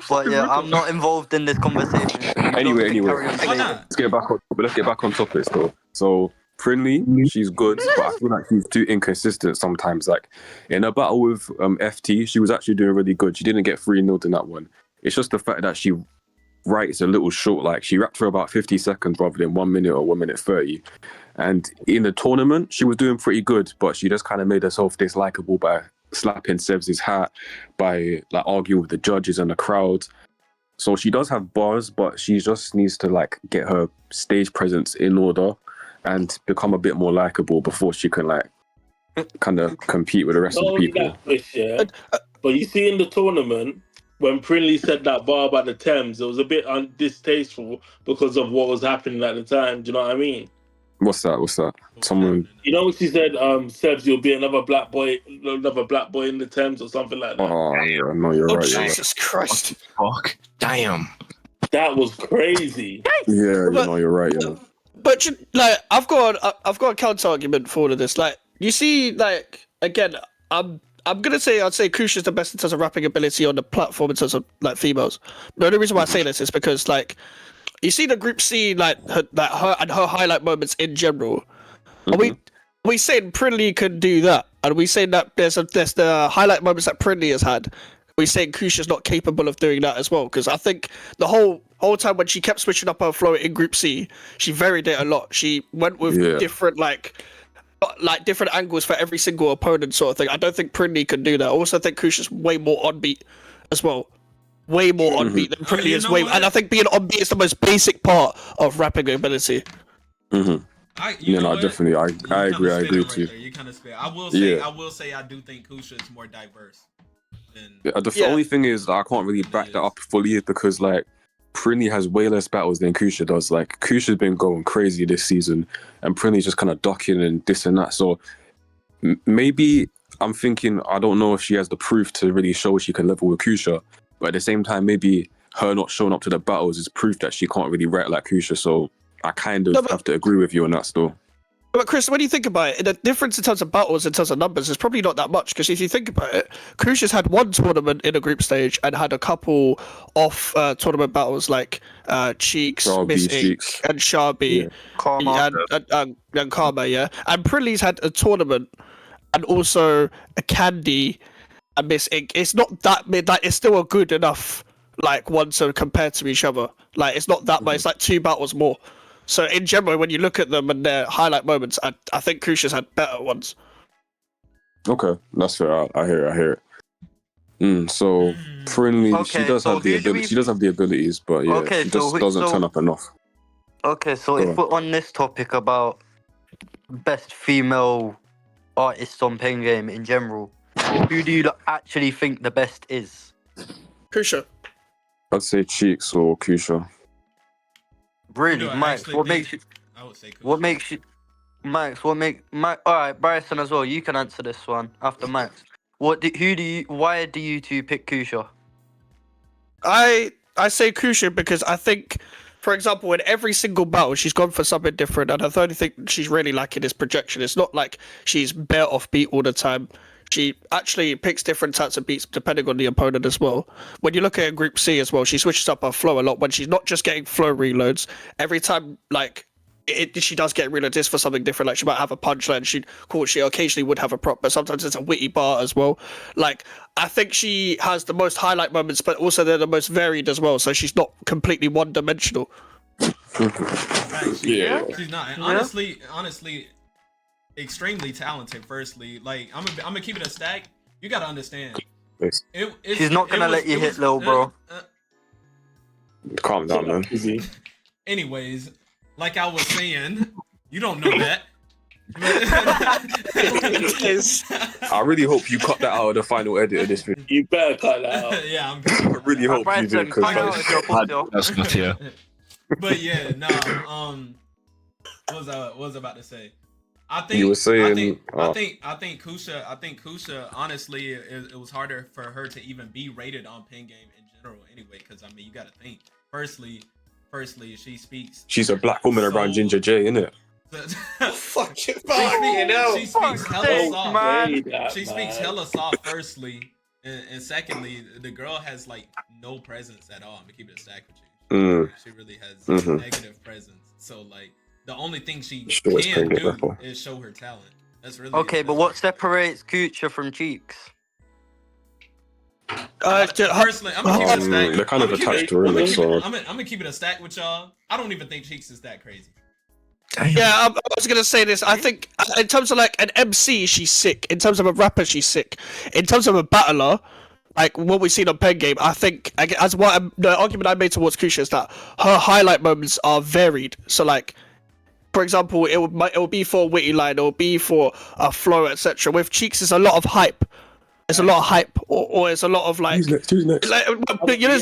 But yeah, I'm not involved in this conversation. Anyway. Why not? Let's get back on topic though. So Prinley, she's good, but I feel like she's too inconsistent sometimes. Like in a battle with FT, she was actually doing really good. She didn't get 3-0 in that one. It's just the fact that she writes a little short. Like she rapped for about 50 seconds rather than 1 minute or 1 minute 30. And in the tournament, she was doing pretty good, but she just kind of made herself dislikable by slapping Sevs' hat, by like arguing with the judges and the crowd. So she does have bars, but she just needs to like get her stage presence in order and become a bit more likable before she can like kind of compete with the rest of the people. But you see in the tournament, when Prinley said that bar about the Thames, it was a bit distasteful because of what was happening at the time. Do you know what I mean? What's that? Someone. You know what she said? Sebs, you'll be another black boy in the Thames or something like that. Oh yeah, no, you're right. Jesus Christ! Fuck, damn. That was crazy. Yeah, you're right. Yeah. But like, I've got a counter argument for all of this. Like, you see, like again, I'd say Kusha's the best in terms of rapping ability on the platform in terms of like females. The only reason why I say this is because like you see the group C like her highlight moments in general. Mm-hmm. Are we saying Prinley could do that? And we saying that there's the highlight moments that Prinley has had? We saying Kusha's not capable of doing that as well? Because I think the whole time when she kept switching up her flow in Group C, she varied it a lot. She went with different different angles for every single opponent sort of thing. I don't think Prinley can do that. I also think Kusha's way more on beat as well. Way more on beat than Prinley is. And I think being on beat is the most basic part of rapping ability. Mm-hmm. I agree. I agree too. You kind of spare. I will say I do think Kusha is more diverse. The only thing is that I can't really back that up fully because like Prinley has way less battles than Kusha does. Like Kusha's been going crazy this season, and Prinley's just kind of ducking and this and that. So maybe I'm thinking I don't know if she has the proof to really show she can level with Kusha, but at the same time, maybe her not showing up to the battles is proof that she can't really rap like Kusha. So I kind of have to agree with you on that still. But Chris, when you think about it, the difference in terms of battles, in terms of numbers, is probably not that much. Because if you think about it, Kusha's had one tournament in a group stage and had a couple off tournament battles like Cheeks, Miss Ink, and Sharby, Karma, and Karma, yeah. And Prinley's had a tournament and also a Candy and Miss Ink. It's not that it's still a good enough like one to compare to each other. Like it's not that much. It's like 2 battles more. So in general, when you look at them and their highlight moments, I think Kusha's had better ones. Okay, that's fair. I hear it. So Prinley, she does have the ability. She does have the abilities, but she just doesn't turn up enough. Okay, so if we're on this topic about best female artists on Pen Game in general, who do you actually think the best is? Kusha. I'd say Cheeks or Kusha. Really, Mike? What makes you? I would say Kusha. What makes you, Max? All right, Bryson as well. You can answer this one after Max. Why do you two pick Kusha? I say Kusha because I think, for example, in every single battle, she's gone for something different, and the only thing she's really lacking is projection. It's not like she's bare off beat all the time. She actually picks different types of beats depending on the opponent as well. When you look at Group C as well, she switches up her flow a lot when she's not just getting flow reloads. Every time, like, she does get reloads, it's for something different. Like, she might have a punchline, she occasionally would have a prop, but sometimes it's a witty bar as well. Like, I think she has the most highlight moments, but also they're the most varied as well, so she's not completely one-dimensional. Right, Yeah. she's not. And honestly, extremely talented. Firstly, like I'm gonna keep it a stack. You gotta understand. She's not gonna let you hit Lil, bro. Calm down, man. Anyways, like I was saying, you don't know that. I really hope you cut that out of the final edit of this video. You better cut that out. Yeah, I'm I really hope you do, because That's not here. But yeah, no. What was I about to say? I think You were saying, I think Kusha. Honestly, it was harder for her to even be rated on Pen Game in general, anyway. Because I mean, you got to think. Firstly, she speaks. she's a black woman around Ginger J, innit? Fuck you, She speaks hella soft. man. She speaks hella soft. Firstly, and secondly, the girl has like no presence at all. I'm gonna keep it a stack with you. She really has negative presence. So like. The only thing she can do is show her talent. That's really Okay, but what separates Kusha from Cheeks? Personally, I'm gonna keep it a stack. They're kind of attached to her, so I'm gonna keep it a stack with y'all. I don't even think Cheeks is that crazy. Yeah, I was gonna say this. I think in terms of like an MC, she's sick. In terms of a rapper, she's sick. In terms of a battler, like what we've seen on Pen Game, I think the argument I made towards Kusha is that her highlight moments are varied. So like. For example, it will be for a witty line, it will be for a flow, etc. With Cheeks, there's a lot of hype. There's a lot of hype, or it's a lot of like. Who's next? Like, you know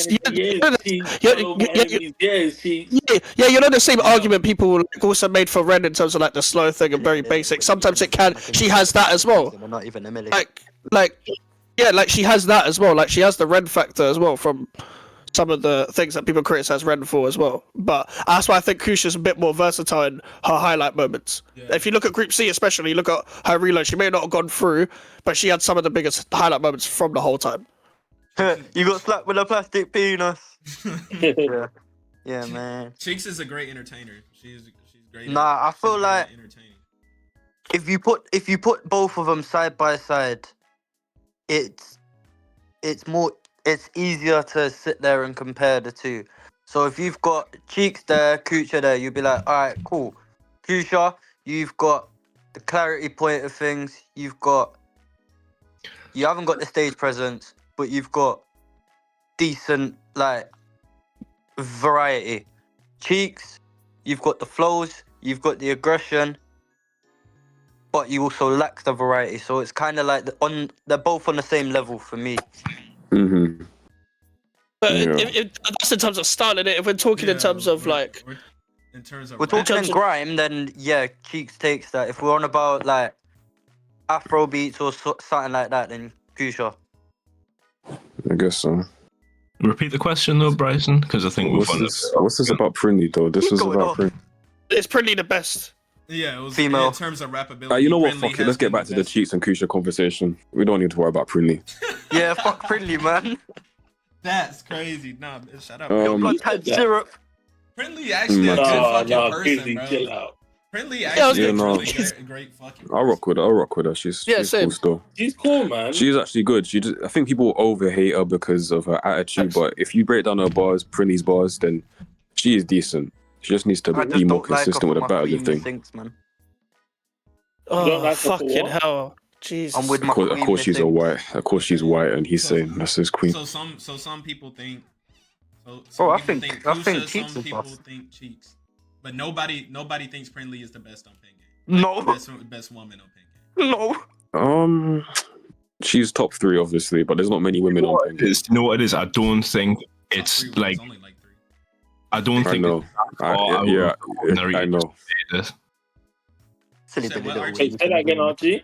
the same Yeah. argument people like also made for Ren in terms of like the slow thing and very basic. Sometimes it can. She has that as well. We're not even a million. Like she has that as well. Like she has the Ren factor as well from some of the things that people criticize Ren for as well. But that's why I think Kusha's a bit more versatile in her highlight moments. Yeah. If you look at Group C especially, look at her reload, she may not have gone through, but she had some of the biggest highlight moments from the whole time. You got slapped with a plastic penis. Yeah, man. Cheeks is a great entertainer. She's great. Nah, I feel like entertaining. if you put both of them side by side, it's easier to sit there and compare the two. So if you've got Cheeks there, Kusha there, you'll be like, all right, cool. Kusha, you've got the clarity point of things. You haven't got the stage presence, but you've got decent like variety. Cheeks, you've got the flows, you've got the aggression, but you also lack the variety. So it's kind of like they're both on the same level for me. Mm-hmm. But that's in terms of style, innit? If we're talking in terms of like, in terms of we're talking in grime, then yeah, Cheeks takes that. If we're on about like Afro beats or something like that, then Kusha. I guess so. Repeat the question though, Bryson, because I think what's this about Prinny though? This was about Prinny. It's Prinny the best. Yeah, it was female. In terms of rappability. You know what? Fuck it. Let's get back to the Cheeks and Kusha conversation. We don't need to worry about Prinny. Yeah, fuck Prinny, man. That's crazy. Nah, shut up. Your blood had syrup. Prinly actually a good fucking person, bro. Chill out. Prinly actually a great fucking. I'll rock with her. She's same. cool still. She's cool, man. She's actually good. I think people overhate her because of her attitude, but if you break down her bars, Prinny's bars, then she is decent. She just needs to be more consistent with the battle thing. Thinks, man. Oh, fucking hell. Jesus. I'm with my Of course she's a white. Of course she's white, and he's saying that's his queen. So some people think. I think Kusha, Cheeks some is people boss. think Cheeks, but nobody thinks Prinly is the best on Pen Game. No. Best woman on Pen Game. No. She's top 3 obviously, but there's not many women on Pen Game. You know what it is? I don't think it's Top 3 like was only like 3. I don't I think know. it's that far out Yeah, of the ordinary I to know. say this. Silly Said Billy what, little Archie? weenie. Say that again, RG.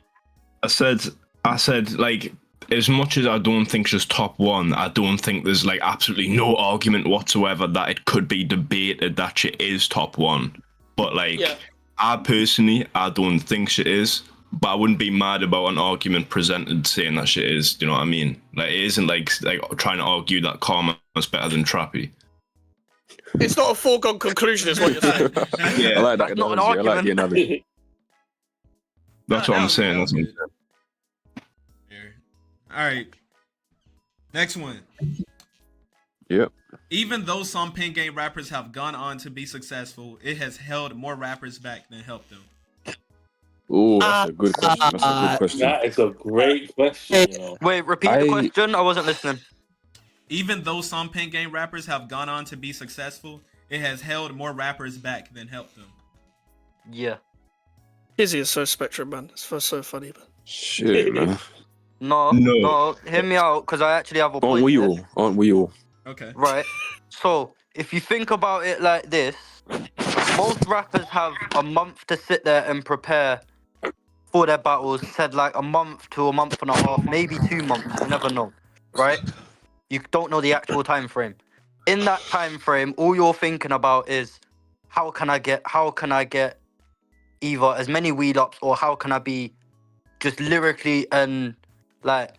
I said, like, as much as I don't think she's top one, I don't think there's like absolutely no argument whatsoever that it could be debated that she is top one. But like, Yeah. I don't think she is. But I wouldn't be mad about an argument presented saying that she is. Do you know what I mean? Like, it isn't like trying to argue that Karma is better than Trappy. It's not a foregone conclusion, is what you're saying. Yeah. I like that That's not an analogy. I like the argument. analogy. That's No, what I'm that saying. was That's what I'm good. saying. All right. Next one. Yep. Even though some pen game rappers have gone on to be successful, it has held more rappers back than helped them. Oh, that's a good question. That's a good question. That is a great question, you know. Wait, repeat the question. I wasn't listening. Even though some pen game rappers have gone on to be successful, it has held more rappers back than helped them. Yeah. Izzy is so spectrum, man. It's so funny, man. Shit, man. No. Hear me out, because I actually have a point. Aren't we here. all? Aren't we all? Okay. Right. So, if you think about it like this, most rappers have a month to sit there and prepare for their battles. Said like a month to a month and a half, maybe 2 months. You never know, right? You don't know the actual time frame. In that time frame, all you're thinking about is how can I get either as many wheel ups or how can I be just lyrically and like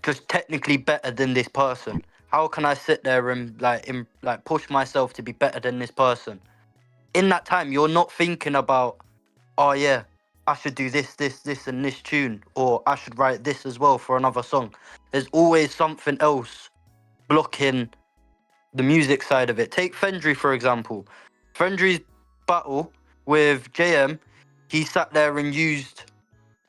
just technically better than this person? How can I sit there and like push myself to be better than this person? In that time, you're not thinking about, oh yeah, I should do this, and this tune, or I should write this as well for another song. There's always something else blocking the music side of it. Take Fendry, for example. Fendry's battle with JM, he sat there and used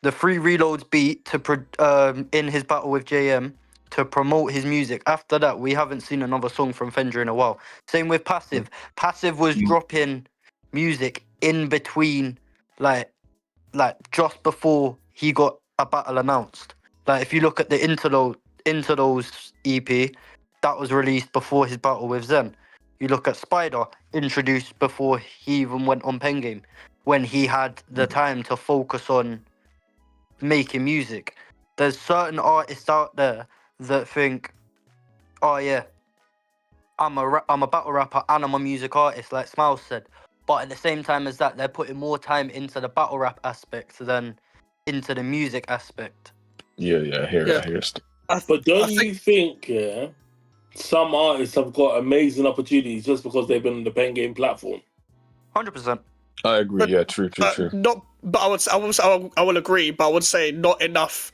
the Free Reloads beat to in his battle with JM to promote his music. After that, we haven't seen another song from Fendry in a while. Same with Passive. Passive was dropping music in between, like just before he got a battle announced. Like if you look at the Into Those EP, that was released before his battle with Zen. You look at Spider, introduced before he even went on Pen Game, when he had the time to focus on making music. There's certain artists out there that think, oh yeah, I'm a battle rapper and I'm a music artist, like Smiles said. But at the same time as that, they're putting more time into the battle rap aspect than into the music aspect. Yeah, I hear it. But don't you think, yeah, some artists have got amazing opportunities just because they've been on the pen game platform? 100%. I agree. But- Yeah, true. I will agree, but I would say not enough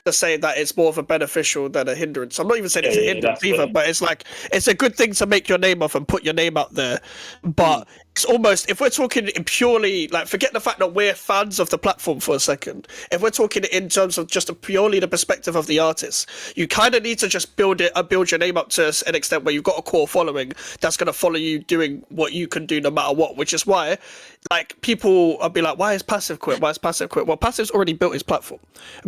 to say that it's more of a beneficial than a hindrance. I'm not even saying it's a hindrance that's either, fair. but it's like it's a good thing to make your name off and put your name out there. But it's almost, if we're talking purely, like, forget the fact that we're fans of the platform for a second. If we're talking in terms of just purely the perspective of the artist, you kind of need to just build your name up to an extent where you've got a core following that's going to follow you doing what you can do no matter what. Which is why, like, people will be like, "Why is Passive quit? Why is Passive quit?" Well, Passive's already built his platform.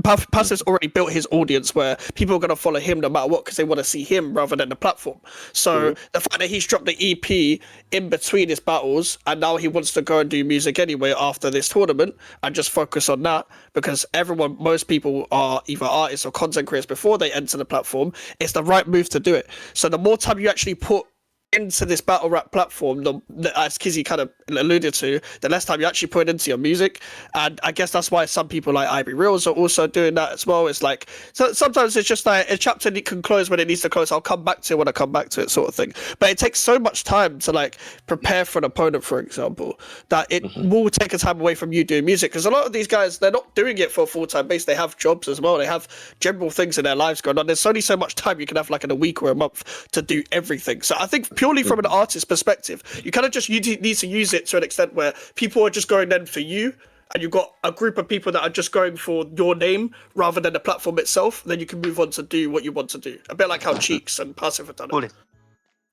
Passive's already built his audience where people are going to follow him no matter what because they want to see him rather than the platform. So the fact that he's dropped the EP in between his battles and now he wants to go and do music anyway after this tournament and just focus on that, because most people are either artists or content creators before they enter the platform, it's the right move to do it. So the more time you actually put into this battle rap platform, as Kizzy kind of alluded to, the less time you actually put into your music. And I guess that's why some people like Ivory Reels are also doing that as well. It's like, so sometimes it's just like a chapter can close when it needs to close. I'll come back to it when I come back to it, sort of thing. But it takes so much time to like prepare for an opponent, for example, that it will take a time away from you doing music. Because a lot of these guys, they're not doing it for a full-time base. They have jobs as well. They have general things in their lives going on. There's only so much time you can have, like in a week or a month, to do everything. So I think purely from an artist perspective, you kind of just need to use it to an extent where people are just going then for you, and you've got a group of people that are just going for your name rather than the platform itself. Then you can move on to do what you want to do. A bit like how Cheeks and Passive have done it. Fully.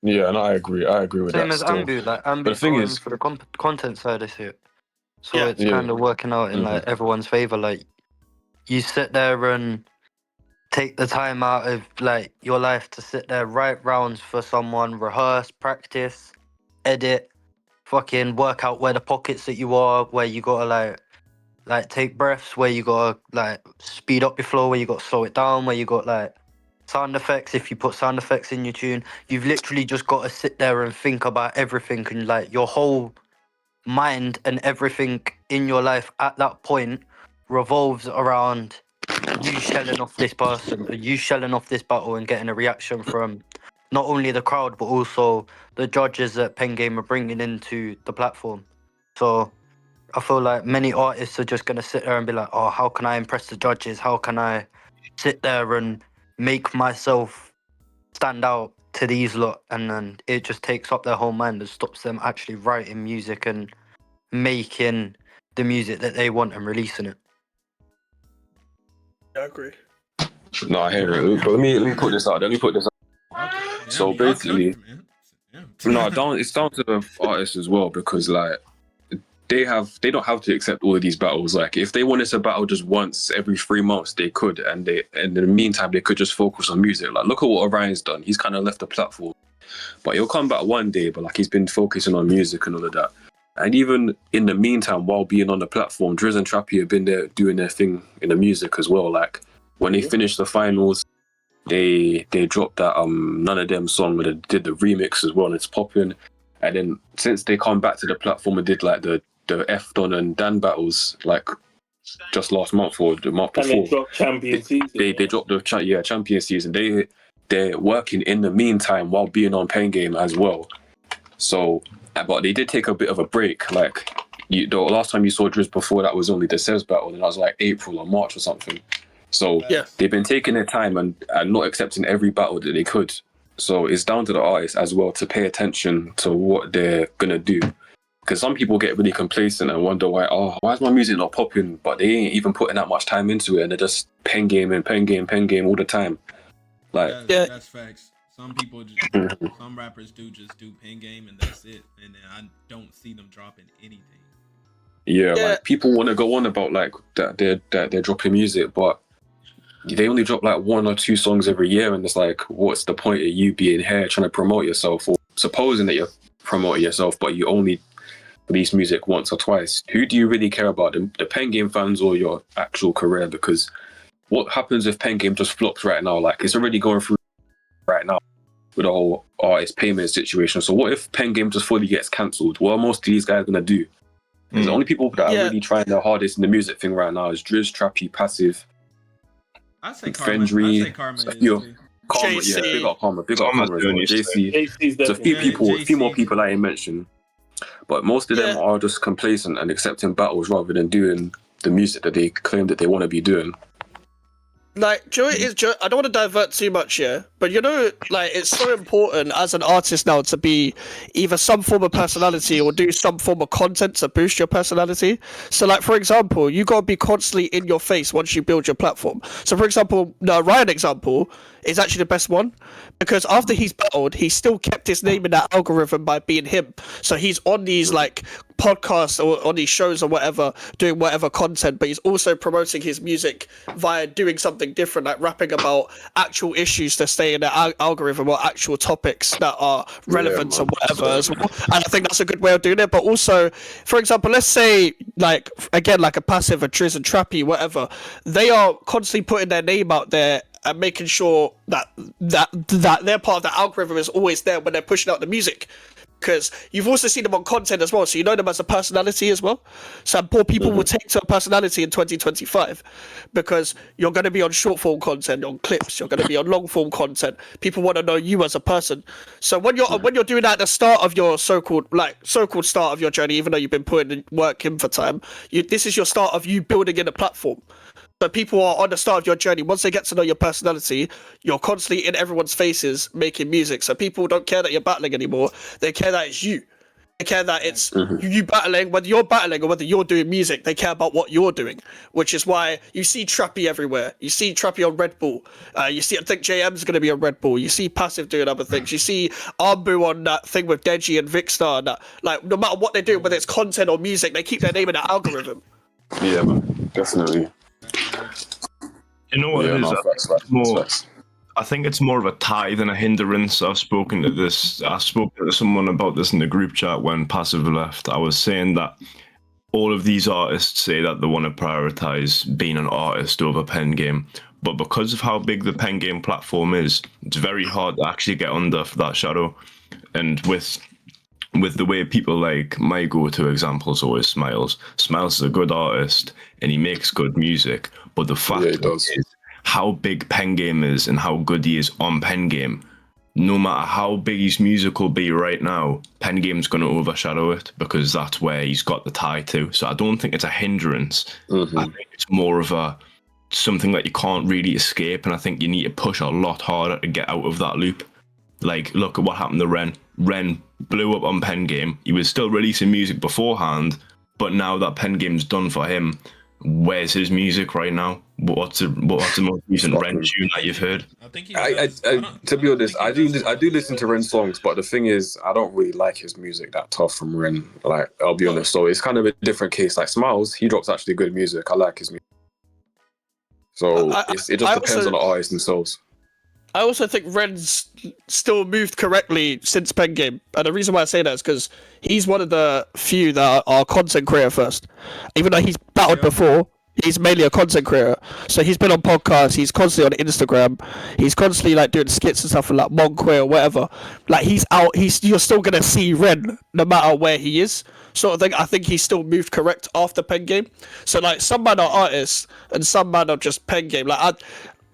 Yeah, and I agree with Same that. as Still. Ambu. Like Ambu's the thing going is- for the content side of it. So Yeah. it's kind of working out in like everyone's favor. Like you sit there and take the time out of like your life to sit there, write rounds for someone, rehearse, practice, edit, fucking work out where the pockets that you are, where you gotta like take breaths, where you gotta like speed up your flow, where you gotta slow it down, where you got like sound effects. If you put sound effects in your tune, you've literally just got to sit there and think about everything, and like your whole mind and everything in your life at that point revolves around you shelling off this person, or you shelling off this battle and getting a reaction from not only the crowd but also the judges that Pen Game are bringing into the platform. So I feel like many artists are just going to sit there and be like, oh, how can I impress the judges? How can I sit there and make myself stand out to these lot? And then it just takes up their whole mind and stops them actually writing music and making the music that they want and releasing it. I agree. No, I hear it. But let me put this out. Let me put this out. Okay. So y'all basically, cooked, man. no, it's down to the artists as well, because like they don't have to accept all of these battles. Like if they wanted to battle just once every 3 months, they could, and in the meantime they could just focus on music. Like look at what Orion's done. He's kind of left the platform, but he'll come back one day. But like he's been focusing on music and all of that. And even in the meantime, while being on the platform, Driz and Trappy have been there doing their thing in the music as well. Like when they finished the finals, they dropped that None of Them song where they did the remix as well, and it's popping. And then since they come back to the platform and did like the F Don and Dan battles like just last month or the month before, and they dropped Champion Season. They dropped the Champion Season. They're working in the meantime while being on Pen Game as well. So, but they did take a bit of a break. Like the last time you saw Driz before that was only the Sevs battle, and that was like April or March or something. So they've been taking their time and not accepting every battle that they could. So it's down to the artists as well to pay attention to what they're gonna do. Because some people get really complacent and wonder why is my music not popping? But they ain't even putting that much time into it, and they're just pen game all the time. Like that's facts. Some people, some rappers do just do pen game and that's it, and then I don't see them dropping anything. Yeah, like people want to go on about like that they're dropping music, but they only drop like 1 or 2 songs every year, and it's like, what's the point of you being here trying to promote yourself or supposing that you're promoting yourself, but you only release music once or twice? Who do you really care about, the Pen Game fans or your actual career? Because what happens if Pen Game just flops right now? Like it's already going through right now with the whole artist payment situation. So what if Pen Game just fully gets cancelled? What are most of these guys gonna do? Because the only people that are really trying their hardest in the music thing right now is Driz, Trappy, Passive, I say Karma. Fendry, Karma. Karma, yeah, big up Karma as well. JC. There's a few more people I ain't mentioned. But most of them are just complacent and accepting battles rather than doing the music that they claim that they want to be doing. Like, I don't want to divert too much here, but you know, like, it's so important as an artist now to be either some form of personality or do some form of content to boost your personality. So, like, for example, you got to be constantly in your face once you build your platform. So, for example, the Ryan example is actually the best one, because after he's battled, he still kept his name in that algorithm by being him. So he's on these like podcasts or on these shows or whatever, doing whatever content, but he's also promoting his music via doing something different, like rapping about actual issues to stay in the algorithm or actual topics that are relevant or whatever as well. And I think that's a good way of doing it. But also, for example, let's say like again like a Passive, a Driz and Trappy, whatever, they are constantly putting their name out there and making sure that their part of the algorithm is always there when they're pushing out the music. Because you've also seen them on content as well, so you know them as a personality as well. So more people will take to a personality in 2025, because you're going to be on short form content, on clips, you're going to be on long form content. People want to know you as a person. So when you're doing that at the start of your so-called start of your journey, even though you've been putting work in for time, this is your start of you building in a platform. So people are on the start of your journey. Once they get to know your personality, you're constantly in everyone's faces making music. So people don't care that you're battling anymore. They care that it's you. They care that it's you battling, whether you're battling or whether you're doing music. They care about what you're doing, which is why you see Trappy everywhere. You see Trappy on Red Bull. I think JM's going to be on Red Bull. You see Passive doing other things. You see Armbu on that thing with Deji and Vicstar. And that, like, no matter what they do, whether it's content or music, they keep their name in the algorithm. Yeah, man, definitely. You know what it is? I think it's more of a tie than a hindrance. I spoke to someone about this in the group chat when Passive left. I was saying that all of these artists say that they want to prioritize being an artist over pen game. But because of how big the pen game platform is, it's very hard to actually get under that shadow. And with the way people like my go-to example is always Smiles. Smiles is a good artist and he makes good music. But the fact is how big pen game is and how good he is on pen game. No matter how big his music will be right now, pen game's going to overshadow it because that's where he's got the tie to. So I don't think it's a hindrance. I think it's more of something that you can't really escape, and I think you need to push a lot harder to get out of that loop. Like, look at what happened to Ren. Ren blew up on pen game. He was still releasing music beforehand, but now that pen game's done for him, where's his music right now? What's the most recent Ren tune that you've heard? I think to be honest, I do listen to Ren songs, but the thing is, I don't really like his music that tough from Ren. Like, I'll be honest, so it's kind of a different case. Like Smiles, he drops actually good music. I like his music. So it just depends on the artists themselves. I also think Ren's still moved correctly since pen game, and the reason why I say that is because he's one of the few that are content creator first. Even though he's battled before, he's mainly a content creator. So he's been on podcasts, he's constantly on Instagram, he's constantly like doing skits and stuff like Monquay or whatever. Like he's out, you're still gonna see Ren no matter where he is. Sort of thing. I think he's still moved correct after pen game. So like some man are artists and some man are just pen game.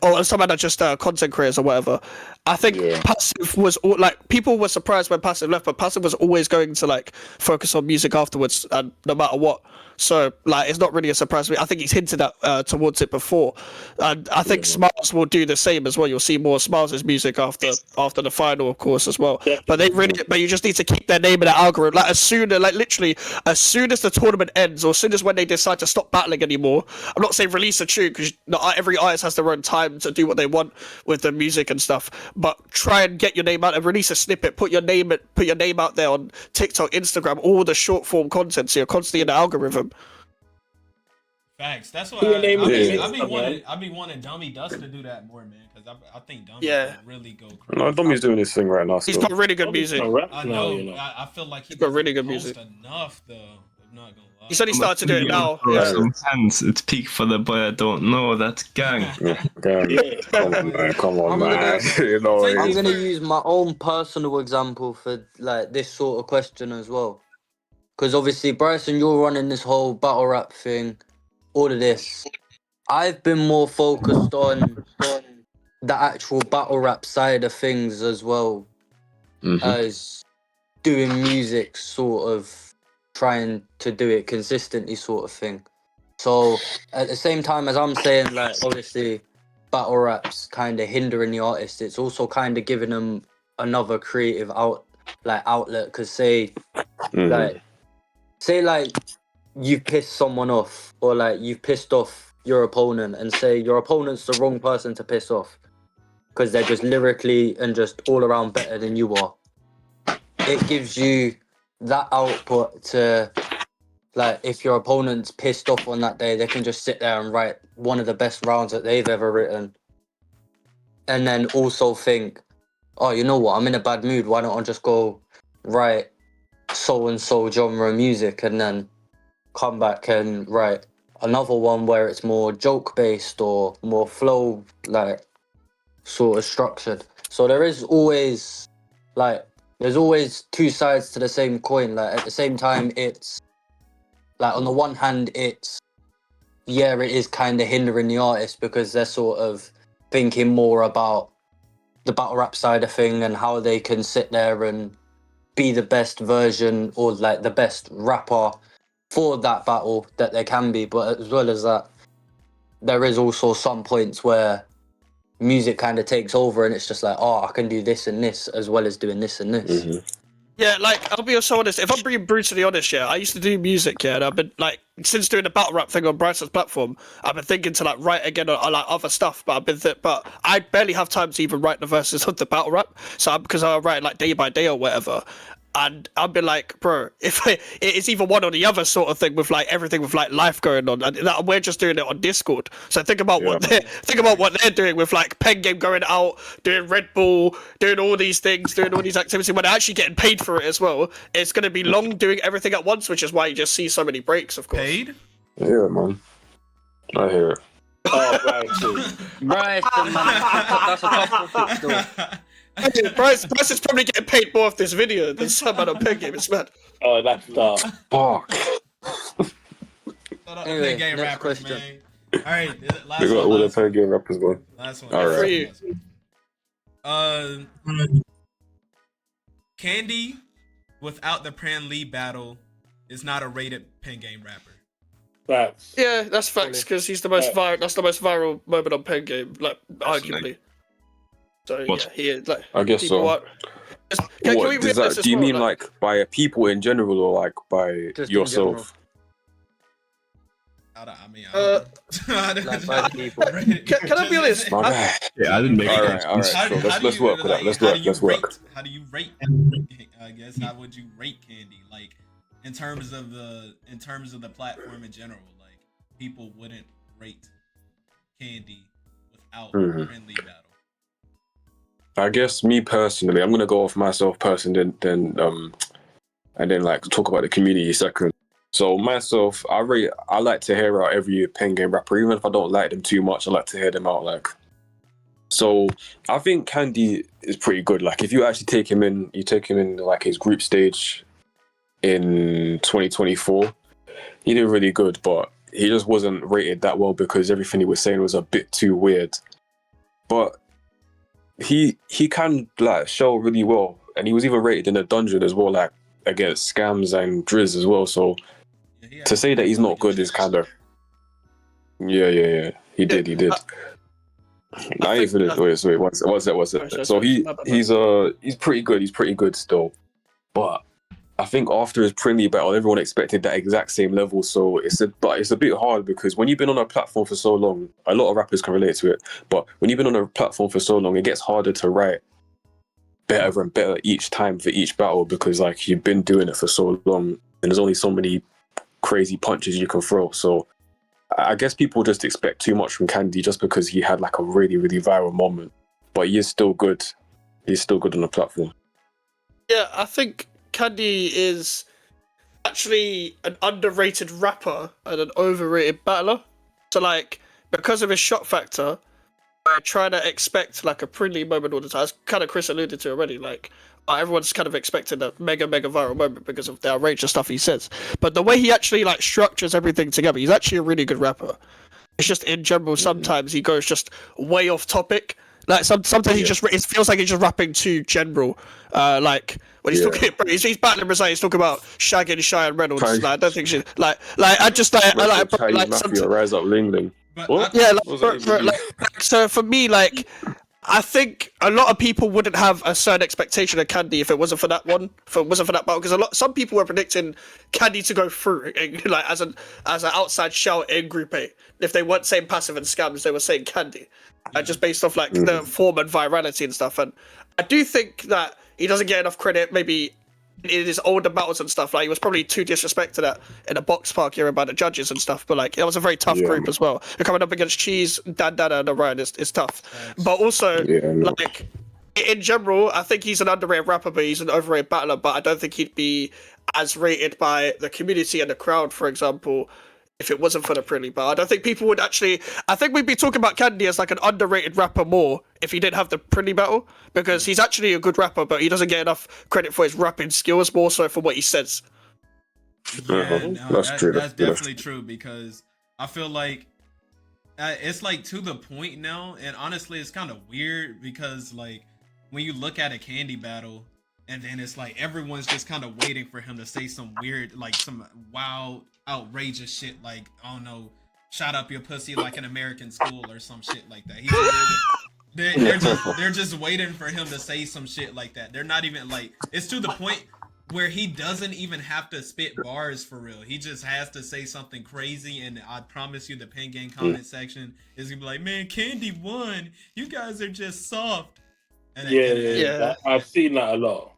Or some man are just content creators or whatever. I think Passive was people were surprised when Passive left, but Passive was always going to like focus on music afterwards, and no matter what. So like it's not really a surprise to me. I think he's hinted at towards it before, and I think Smiles will do the same as well. You'll see more Smiles' music after the final, of course, as well. But you just need to keep their name in the algorithm. Like literally as soon as the tournament ends, or as soon as when they decide to stop battling anymore. I'm not saying release a tune because not every artist has their own time to do what they want with the music and stuff. But try and get your name out and release a snippet. Put your name out there on TikTok, Instagram, all the short form content, so you're constantly in the algorithm. Facts. That's why I be wanting Dummy Dust to do that more, man. Because I think Dummy can really go crazy. No, Dummy's doing his thing right now. He's got really good music. I know. I feel like he's got really good music. Enough though. I'm not gonna lie. He said he started to do it now. It's peak for the boy I don't know. That's gang. Come on, man. You know, I'm gonna use my own personal example for like this sort of question as well, because obviously Bryson, you're running this whole battle rap thing, all of this. I've been more focused on the actual battle rap side of things as well as doing music, sort of trying to do it consistently, sort of thing. So at the same time as I'm saying, like, obviously battle rap's kind of hindering the artist, it's also kind of giving them another creative outlet. Because say you've pissed someone off, or like you've pissed off your opponent, and say your opponent's the wrong person to piss off because they're just lyrically and just all around better than you are. It gives you that output to, like, if your opponent's pissed off on that day, they can just sit there and write one of the best rounds that they've ever written. And then also think, oh, you know what, I'm in a bad mood, why don't I just go write so-and-so genre music, and then come back and write another one where it's more joke-based or more flow, like, sort of structured. So there's always two sides to the same coin. Like, at the same time, it's like, on the one hand, it is kind of hindering the artist because they're sort of thinking more about the battle rap side of thing and how they can sit there and be the best version or like the best rapper for that battle that they can be. But as well as that, there is also some points where music kind of takes over and it's just like, oh, I can do this and this as well as doing this and this. Yeah, like, I'll be so honest, if I'm being brutally honest, I used to do music, and I've been, like, since doing the battle rap thing on Bryson's platform, I've been thinking to, like, write again on like, other stuff, but but I barely have time to even write the verses of the battle rap, so because I write, like, day by day or whatever, And I'd be like, bro, if it's either one or the other sort of thing with like everything with like life going on, and we're just doing it on Discord. So think about what they're doing with like Pen Game going out, doing Red Bull, doing all these things, doing all these activities when they're actually getting paid for it as well. It's going to be long doing everything at once, which is why you just see so many breaks, of course. Paid? Yeah, man. I hear it. Oh, right. Bryson, man, that's a tough topic still. Bryce is probably getting paid more off this video than someone on Pen Game. It's mad. Oh, that's dark. Fuck. Anyway, Pen Game next rappers, question. man. All right, last They got all one. the Pen Game rappers, man. Last one. All right. For you. Candy, without the Pran Lee battle, is not a rated Pen Game rapper. Facts. Yeah, that's facts because he's the most viral. That's the most viral moment on Pen Game, like arguably. So What? yeah, he is like. I guess people so. are- Can we read this as Do you well, mean like by people in general or like by Just in yourself? I mean, Like by people. Can I be honest? My guy. Yeah, I didn't make All it. right, all right. How- So how do let's you, work with that. like, Let's how work. do you Let's work. rate- How do you rate? I guess how would you rate Candy? Like in terms of the platform in general, like people wouldn't rate Candy without Mhm. friendly battle. I guess me personally, I'm gonna go off myself personally, then and then like talk about the community second. So myself, I like to hear out every Pen Game rapper, even if I don't like them too much. I like to hear them out. Like, so I think Candy is pretty good. Like, if you actually take him in like his group stage in 2024, he did really good, but he just wasn't rated that well because everything he was saying was a bit too weird. But he can like show really well, and he was even rated in a dungeon as well, like against Scams and Driz as well. So Yeah, to say that he's not good is kind of yeah. He did. I ain't finished. Wait. What's that? So he's pretty good. He's pretty good still, but I think after his Prinley battle, everyone expected that exact same level. So it's a bit hard because when you've been on a platform for so long, a lot of rappers can relate to it. But when you've been on a platform for so long, it gets harder to write better and better each time for each battle because like you've been doing it for so long, and there's only so many crazy punches you can throw. So I guess people just expect too much from Candy just because he had like a really, really viral moment. But he is still good. He's still good on the platform. Yeah, I think Candy is actually an underrated rapper and an overrated battler. So like because of his shot factor, we're trying to expect like a Prinley moment all the time. As kind of Chris alluded to already, like everyone's kind of expecting a mega viral moment because of the outrageous stuff he says. But the way he actually like structures everything together, he's actually a really good rapper. It's just in general, sometimes he goes just way off topic. Like sometimes he just it feels like he's just rapping too general. Like when he's talking, he's battling Brazil, he's talking about shagging Shy and Reynolds. Like, I don't think she like I just like Mafia, Rise Up Ling Ling. What? Yeah, so for me, like I think a lot of people wouldn't have a certain expectation of Candy if it wasn't for that one, battle, because some people were predicting Candy to go through, like as an outside shout in Group A. If they weren't saying Passive and Scams, they were saying Candy, just based off like the form and virality and stuff. And I do think that he doesn't get enough credit, maybe in his older battles and stuff. Like he was probably too disrespected at in a box park here by the judges and stuff. But like it was a very tough group as well. You're coming up against Cheese, Dan and Orion is tough. But also like in general, I think he's an underrated rapper, but he's an overrated battler. But I don't think he'd be as rated by the community and the crowd, for example, if it wasn't for the Prinley battle. I don't think people would actually. I think we'd be talking about Candy as like an underrated rapper more if he didn't have the Prinley battle, because he's actually a good rapper, but he doesn't get enough credit for his rapping skills, more so for what he says. Yeah, no, That's true. That's definitely true because I feel like it's like to the point now, and honestly, it's kind of weird because like when you look at a Candy battle, and then it's like everyone's just kind of waiting for him to say some weird, like some wild, outrageous shit, like I don't know, shot up your pussy like an American school or some shit like that. They're just waiting for him to say some shit like that. They're not even like, it's to the point where he doesn't even have to spit bars for real. He just has to say something crazy, and I promise you the Pen Game comment section is gonna be like, man, Candy won. You guys are just soft. And I've seen that a lot.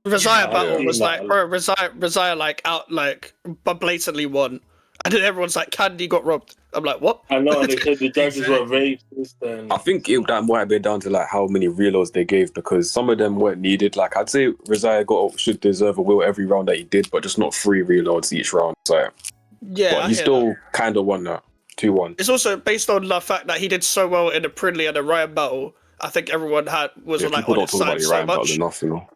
Resiah Yeah, battle yeah. was like, bro, Resiah like out like blatantly won, and then everyone's like, Candy got robbed. I'm like, what? I know, and they said the judges were Exactly. racist. And I think that might be down to like how many reloads they gave, because some of them weren't needed. Like I'd say Resiah should deserve a will every round that he did, but just not 3 reloads each round. So, Yeah, but I he hear still that. kind of won that 2-1. It's also based on the fact that he did so well in the Pridley and the Ryan battle. I think everyone was Yeah, like people on don't his talk about side the so Ryan battle much. enough, you know.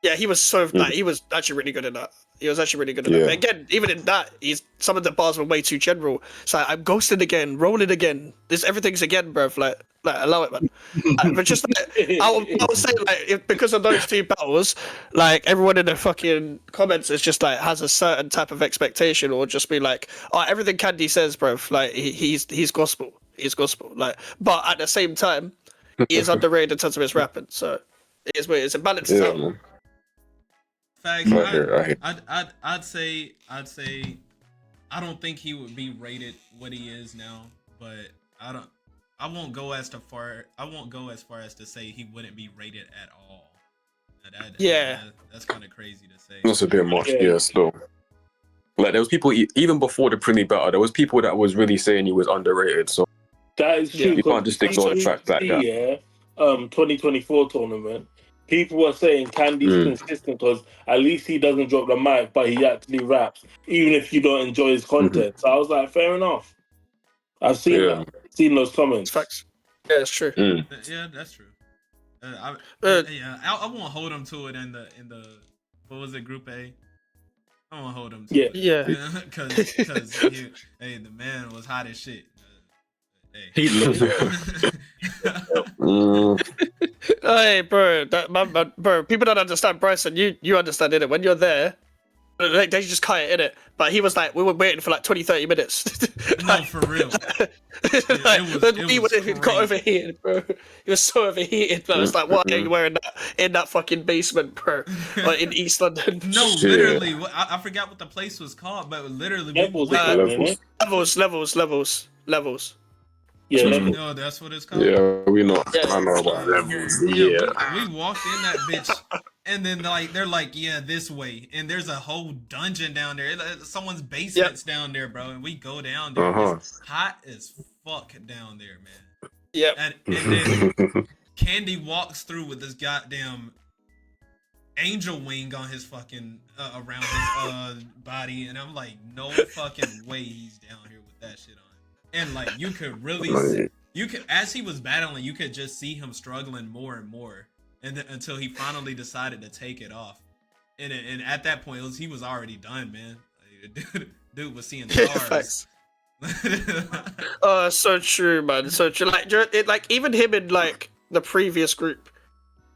Yeah, he was so like he was actually really good in that. He was actually really good in that. Yeah. But again, even in that, some of the bars were way too general. It's like I'm ghosting again, rolling again. Everything's again, bruv. Like allow it, man. But just like, I would say like because of those 2 battles, like everyone in the fucking comments is just like has a certain type of expectation, or just be like, oh, everything Candy says, bruv. Like he's gospel. He's gospel. Like, but at the same time, he is underrated in terms of his rapping. So it is weird. It's a balance Yeah, out. man. Facts. I hear. I'd say I don't think he would be rated what he is now, but I won't go as far as to say he wouldn't be rated at all. That's kind of crazy to say. That's a bit much, yeah, still. Like there was people even before the Prinny battle, there was people that was really saying he was underrated. So that is true. you can't just ignore the fact that. Yeah, 2024 tournament. People were saying Candy's consistent because at least he doesn't drop the mic, but he actually raps, even if you don't enjoy his content. So I was like, fair enough. I've seen that. Seen those comments. It's facts. Yeah, it's true. Yeah, that's true. I won't hold him to it in the what was it, Group A? I won't hold him to it. Yeah. Because the man was hot as shit. He loves Hey, bro, bro, people don't understand, Bryson. You understand it. When you're there, they just cut it in it. But he was like, we were waiting for like 20-30 minutes. No, for real. He got overheated, bro. He was so overheated. But it's like, why are you wearing that in that fucking basement, bro? Or in East London? No, literally. I forgot what the place was called, but literally, levels. Yeah, no, that's what it's called. Yeah, we know. I know about levels. Yeah. We walked in that bitch, and then they're like, yeah, this way, and there's a whole dungeon down there. Someone's basement's down there, bro, and we go down there. It's hot as fuck down there, man. Yep. And then Candy walks through with this goddamn angel wing on his fucking around his body, and I'm like, no fucking way he's down here with that shit on. And like you could really as he was battling, you could just see him struggling more and more, and until he finally decided to take it off. And at that point, he was already done, man. Like, dude was seeing stars. So true, man. So true. Like even him in like the previous group.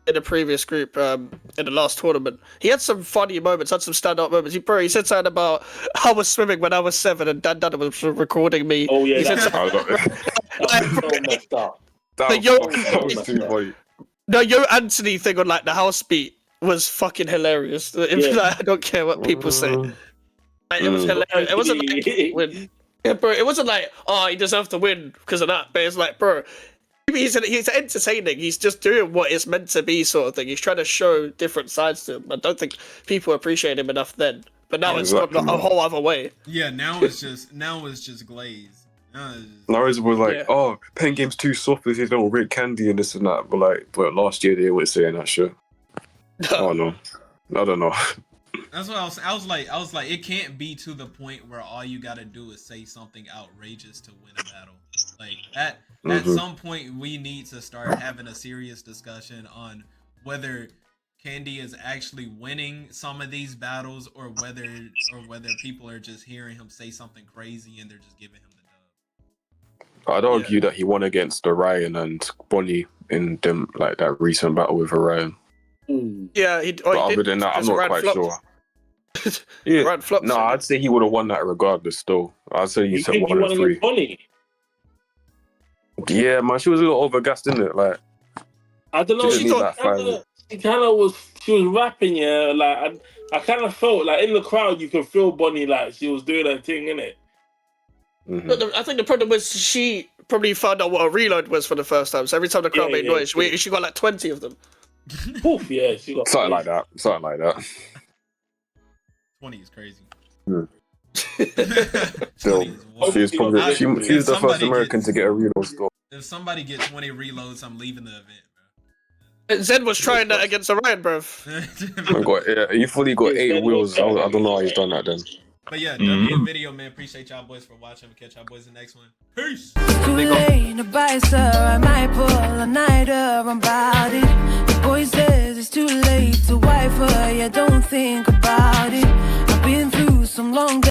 In the last tournament, he had some funny moments, had some stand-up moments. He said something about I was swimming when I was 7 and Dan was recording me. Oh yeah, he said that's so messed up. That was too funny. The Yo Anthony thing on like the house beat was fucking hilarious. I don't care what people say. Like, it was hilarious. It wasn't like bro. It wasn't like he deserved to win because of that. But it's like, bro. He's entertaining. He's just doing what it's meant to be, sort of thing. He's trying to show different sides to him. I don't think people appreciate him enough then. But now it's gone a whole other way. Yeah, now it's just glazed. Now it was like, pen game's too soft if they don't rate Candy and this and that. But last year they were saying that shit. Oh no, I don't know. That's what I was like, it can't be to the point where all you gotta do is say something outrageous to win a battle. Like at some point we need to start having a serious discussion on whether Candy is actually winning some of these battles or whether people are just hearing him say something crazy and they're just giving him the dub. I'd argue that he won against Orion and Bonnie in them like that recent battle with Orion. Yeah, but other than that, I'm not quite sure. Yeah, no, I'd say he would have won that regardless. Though I'd say you said 1 and 3. Bonnie? Yeah, man, she was a little overgassed, didn't it? Like I don't know. She was rapping, yeah. Like I kind of felt like in the crowd you could feel Bonnie like she was doing her thing, innit? I think the problem was she probably found out what a reload was for the first time. So every time the crowd made noise, she got like 20 of them. Oof, yeah, she got Something like that. Something like that. 20 is crazy. Still, 20 is wild. she was probably she was the first somebody American gets- to get a reload store. If somebody get 20 reloads, I'm leaving the event, Zed was trying that against Orion, bruv. bro. He fully got 8 wheels. I don't know how he's done that then. But yeah, W video, man. Appreciate y'all boys for watching. We'll catch y'all boys in the next one. Peace. Too late to buy, sir. I might pull a nighter about it. The boy says it's too late to wife her. Yeah, don't think about it. I've been through some long days.